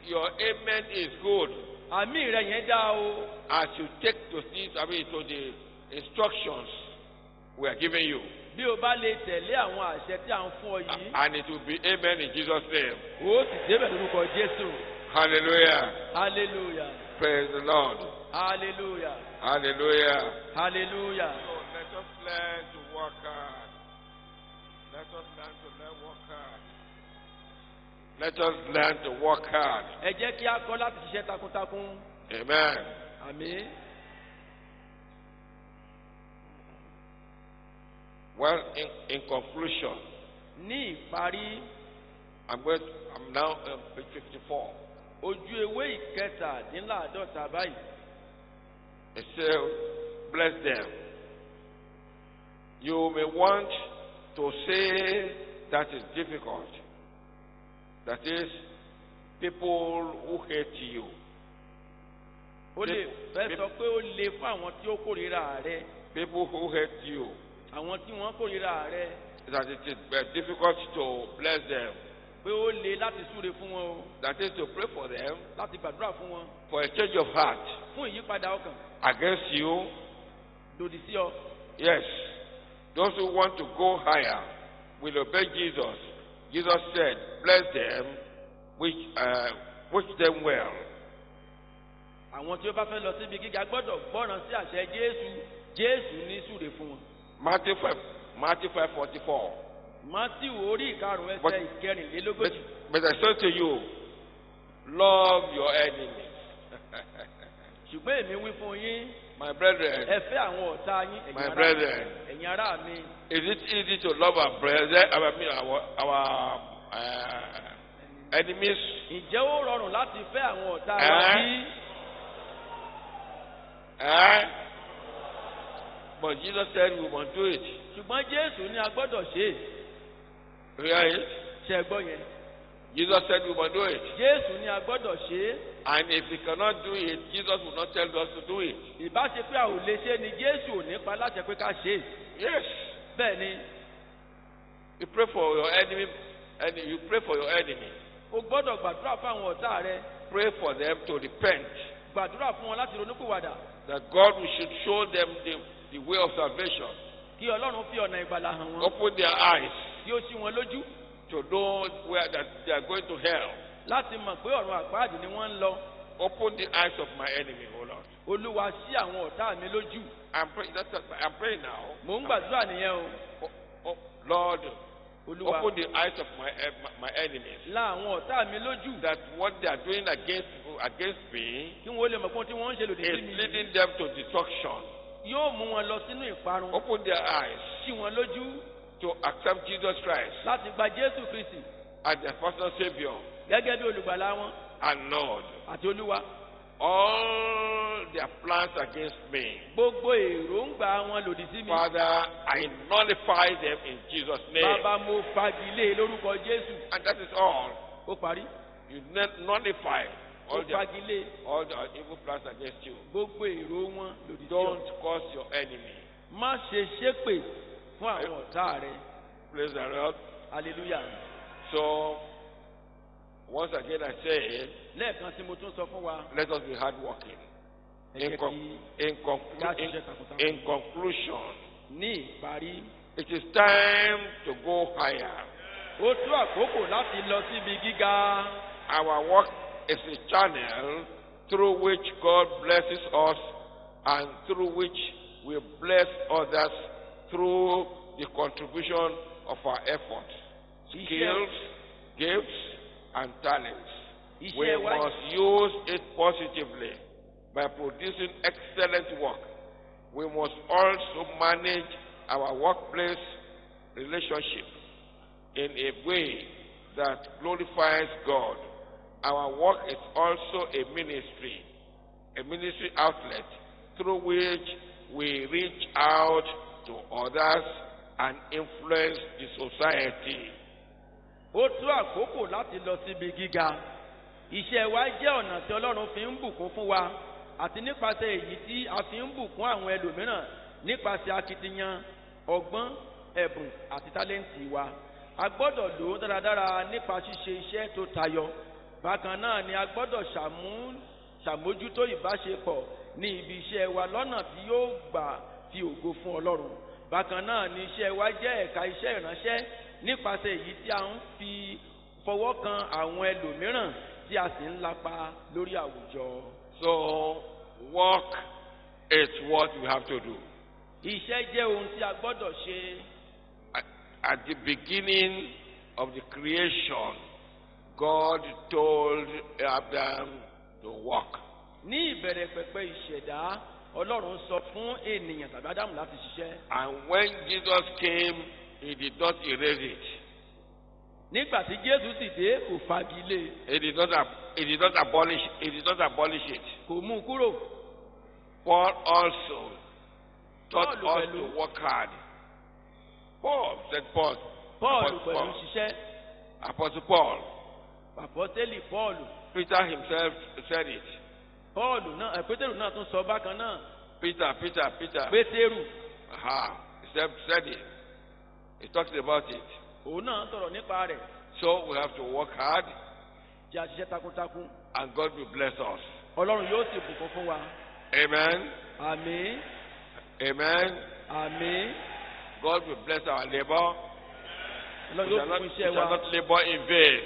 your amen is good Àmì rẹ̀ yẹn dá o. as you take to the instructions we are giving you. Bí o bá lè tẹ̀lé àwọn àṣẹ tí à ń fún ọ yìí, And it will be amen in Jesus' name. o sì débẹ̀ lórúkọ Jésù. Hallelujah. Hallelujah. Praise the Lord. Hallelujah. Hallelujah. Hallelujah. So let us learn to work hard. Let us learn to work hard. Let us learn to work hard. Ẹ jẹ́ kí a kọ́ láti ṣiṣẹ́ takuntakun. Amen. Àmín. Well, in conclusion, Ní ìparí, I'm now on page 54. ojú ewé ìkẹtàdínláàdọ́ta báyìí. It says, bless them. You may want to say that is difficult. That is, people who hate you. Ó lè fẹ́ sọ pé ó le fún àwọn tí ó kórìíra rẹ. People who hate you. Àwọn tí wọ́n kórìíra rẹ. That it is difficult to bless them. Pé ó le láti súre fún wọn o. That is to pray for them Láti gbàdúrà fún wọn. for a change of heart Fún ìyípadà ọkàn. against you. Lòdì sí ọ. Yes. Those who want to go higher will obey Jesus. Jesus said, bless them, wish them well. Àwọn tí ó bá fẹ́ lọ síbi gíga gbọ́dọ̀ gbọ́ràn sí àṣẹ Jésù. Jésù ní súre fún wọn. Matthew 5:44. Mátíù orí ìkarùn-ún ẹsẹ̀ ìkẹrìnlélógójì. But I say to you, love your enemies. Ṣùgbọ́n èmi wí fún yín, My brethren, ẹ fẹ́ àwọn ọ̀tá yín, my brethren, ẹ̀yin ará mi. is it easy to love our brethren, our enemies? Ǹjẹ́ ó rọrùn láti fẹ́ àwọn ọ̀tá wa bí? But Jesus said we must do it. Ṣùgbọ́n Jésù ní a gbọ́dọ̀ ṣe é. Right? Ṣé ẹ gbọ́ yẹn? Jesus said we must do it. Jésù ní a gbọ́dọ̀ ṣe é. And if we cannot do it, Jesus will not tell us to do it. Ìbáṣe pé a ò lè ṣe ni Jésù ò ní pa láṣẹ pé ká ṣe é. Yes. Bẹ́ẹ̀ ni, You pray for your enemy, and you pray for your enemy. o gbọ́dọ̀ gbàdúrà fún àwọn ọ̀tá rẹ. Pray for them to repent. Gbàdúrà fún wọn láti ronúpìwàdà. That God should show them the way of salvation. Kí Ọlọ́run fi ọ̀nà ìgbàlà hàn wọ́n. Open their eyes Kí ó ṣí wọn lójú. to know where that they are going to hell. Láti mọ̀ pé ọ̀run àpáàdì ni wọ́n ń lọ. Open the eyes of my enemy, O Lord. Olúwa ṣí àwọn ọ̀tá mi lójú. I'm praying now. Mò ń gbàdúrà nìyẹn o. Lord, Olúwa open the eyes of my enemies. la àwọn ọ̀tá mi lójú. That what they are doing against me Kí wọ́n lè mọ̀ pé ohun tí wọ́n ń ṣe lòdì sí is mi. leading them to destruction. Yóò mú wọn lọ sínú ìparun. Open their eyes Ṣí wọn lójú to accept Jesus Christ láti gba Jésù Kristi as their personal Savior gẹ́gẹ́ bí olùgbàlà wọn and Lord. àti Olúwa. All their plans against me, Gbogbo èròǹgbà wọn lòdì sí mi. Father, I nullify them in Jesus' name. Bàbá mo fagilé lórúkọ Jésù. And that is all. Ó parí. You nullify all fagilé all the evil plans against you. gbogbo èrò wọn lòdì sí ọ. Don't cause your enemy. má ṣe ṣépè fún àwọn ọ̀tá rẹ. Praise the Lord. hallelujah. So, once again I say, lẹ́ẹ̀kan tí mo tún sọ fún wa. let us be hardworking. ẹ jẹ́ kí In conclusion, ní ìparí. it is time to go higher. ó tó àkókò láti lọ síbi gíga. Our work is a channel through which God blesses us and through which we bless others through the contribution of our efforts, skills, gifts, and talents. We must use it positively by producing excellent work. We must also manage our workplace relationship in a way that glorifies God. Our work is also a ministry outlet through which we reach out to others and influence the society. Ó tó àkókò láti lọ síbi gíga. Iṣẹ́ wa jẹ́ ọ̀nà tí Ọlọ́run fi ń bùkún fún wa àti nípasẹ̀ èyí tí a fi ń bùkún àwọn ẹlòmíràn nípasẹ̀ akitiyan, ọgbọ́n, ẹ̀bùn àti tálẹ́ǹtì wa. A gbọ́dọ̀ lò ó dáradára nípa ṣíṣe iṣẹ́ tó tayọ. Bákan náà ni a gbọ́dọ̀ ṣàmójútó ìbáṣepọ̀ ní ibi iṣẹ́ wa lọ́nà tí yóò gbà fi ògo fún Ọlọ́run. Bákan náà ni iṣẹ́ wa jẹ́ ẹ̀ka iṣẹ́ ìránṣẹ́ nípasẹ̀ èyí tí a ń fi fọwọ́ kan àwọn ẹlòmíràn tí a sì ń lapa lórí àwùjọ. So, work is what we have to do. Iṣẹ́ jẹ́ ohun tí a gbọ́dọ̀ ṣe. At the beginning of the creation, God told Adam to work. Ní ìbẹ̀rẹ̀ pẹ̀pẹ̀ ìṣẹ̀dá, Ọlọ́run sọ fún ènìyàn tàbí Ádámù láti ṣiṣẹ́. And when Jesus came, he did not erase it. Nígbà tí Jésù sì dé, kò fagilé. He did not abolish it. Kò mú un kúrò. Paul also taught us to work hard. Paul said, Paul pẹ̀lú ṣiṣẹ́. Apostle Paul. Àpọ́sítélì Paul. Peter himself said it. Pétérù náà tún sọ bákan náà. Peter. Pétérù. He said it. He talked about it. Òun náà sọ̀rọ̀ nípa rẹ̀. So we have to work hard. Jẹ́ àṣìṣe takuntakun. And God will bless us. Ọlọ́run yóò sì bùkún fún wa. Amen. Àmín. Amen. Àmín. God will bless our labor. We shall not labor in vain.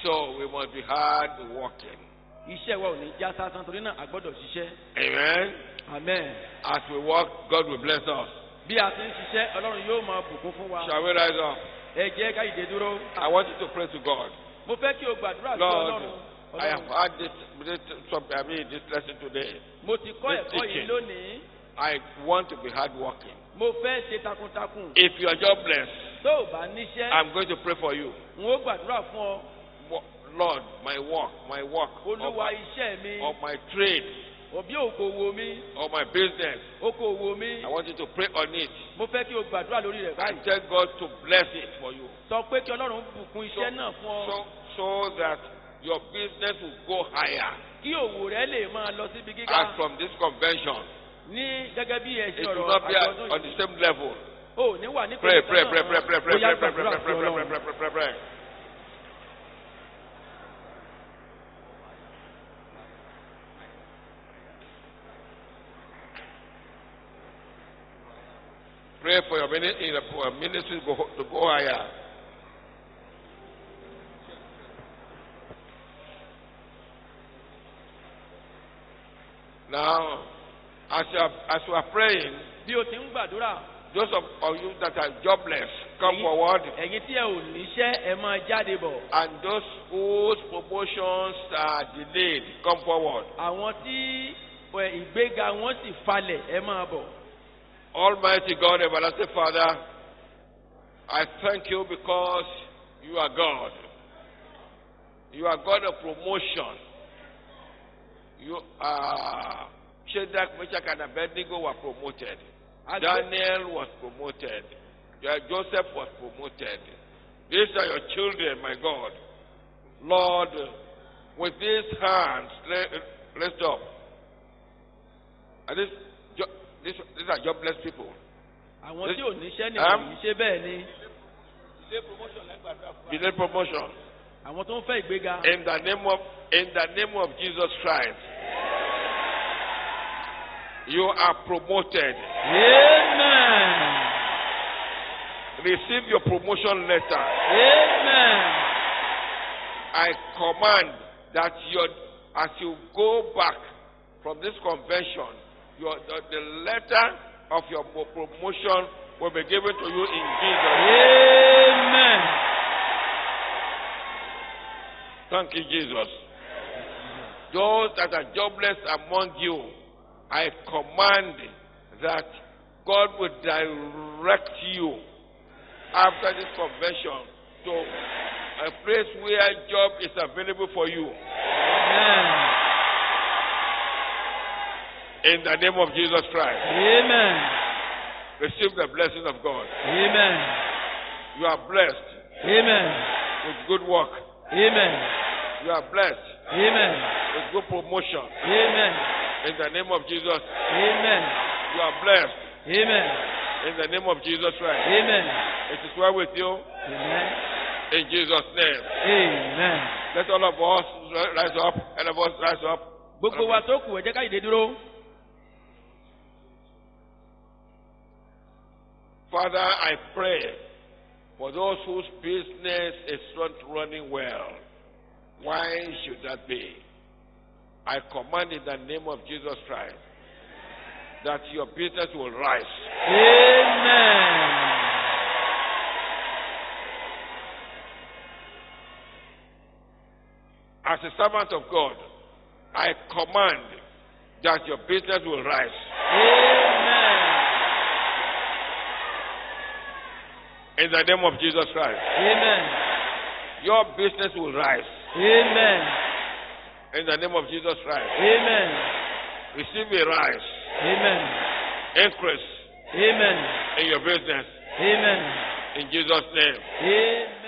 So we must be hard working. Iṣẹ́ wa ò ní já sásán torí náà a gbọ́dọ̀ ṣiṣẹ́. Amen. Amen. As we work, God will bless us. Bí a ti ń ṣiṣẹ́, Ọlọ́run yóò máa bùkún fún wa. Shall we rise up? Ẹ jẹ́ ká ìdè dúró. I want you to pray to God. Mo fẹ́ kí o gbàdúrà sí Lord, Ọlọ́run. I have had this lesson today. Mo ti kọ́ ẹ̀kọ́ yìí lónìí. I want to be hardworking. Mo fẹ́ ṣe takuntakun. If you are jobless, tó o bá níṣẹ́. I'm going to pray for you. N ó gbàdúrà fún ọ. Lord, my work, Olúwa iṣẹ́ mi. of my trade, òbí òkòwò mi. of my business. Okòwò mi. I want you to pray on it. Mo fẹ́ kí o gbàdúrà lórí rẹ̀ báyìí. And tell God to bless it for you. Sọ pé kí Ọlọ́run bùkún iṣẹ́ náà fún ọ. So that your business will go higher. Kí òwò rẹ lè máa lọ síbi gíga. As from this convention. Ní gẹ́gẹ́ bí ẹ̀ṣin It ọ̀rọ̀ will not be àjọ̀dún yìí. on the same level. O ní wà ní Pray. Pray for your ministry to go higher. Now, as you are praying, bí o ti ń gbàdúrà. those of you that are jobless, come forward. Ẹ̀yin tí ẹ ò níṣẹ́ ẹ máa jáde bọ̀. And those whose promotions are delayed, come forward. Àwọn tí ìgbéga wọn sì falẹ̀ ẹ máa bọ̀. Almighty God, everlasting Father, I thank you because you are God. You are God of promotion. You are Shadrach, Meshach, and Abednego were promoted. Daniel was promoted. Joseph was promoted. These are your children, my God. Lord, with these hands raised up. And these are jobless people. àwọn tí ò níṣẹ́ nìkan yìí ṣe bẹ́ẹ̀ ni. Delayed promotion. àwọn tó ń fẹ́ ìgbéga. In the name of Jesus Christ, you are promoted. Amen. Receive your promotion letter. Amen. I command that as you go back from this convention, the letter of your promotion will be given to you in Jesus' name. Amen. Thank you, Jesus. Those that are jobless among you, I command that God will direct you after this convention to a place where job is available for you. Amen. In the name of Jesus Christ. Amen. Receive the blessing of God. Amen. You are blessed Amen. with good work. Amen. You are blessed Amen. with good promotion. Amen. In the name of Jesus. Amen. You are blessed Amen. in the name of Jesus Christ. Amen. It is well with you Amen. in Jesus' name. Amen. Let all of us rise up. All of us rise up. Gbogbo wa tó kù ẹ jẹ́ ká dìde dúró. Father, I pray for those whose business is not running well. Why should that be? I command in the name of Jesus Christ that your business will rise. Amen. As a servant of God, I command that your business will rise. Amen. In the name of Jesus Christ. Amen. Your business will rise. Amen. In the name of Jesus Christ. Amen. Receive a rise. Amen. Increase Amen. in your business. Amen. In Jesus' name. Amen.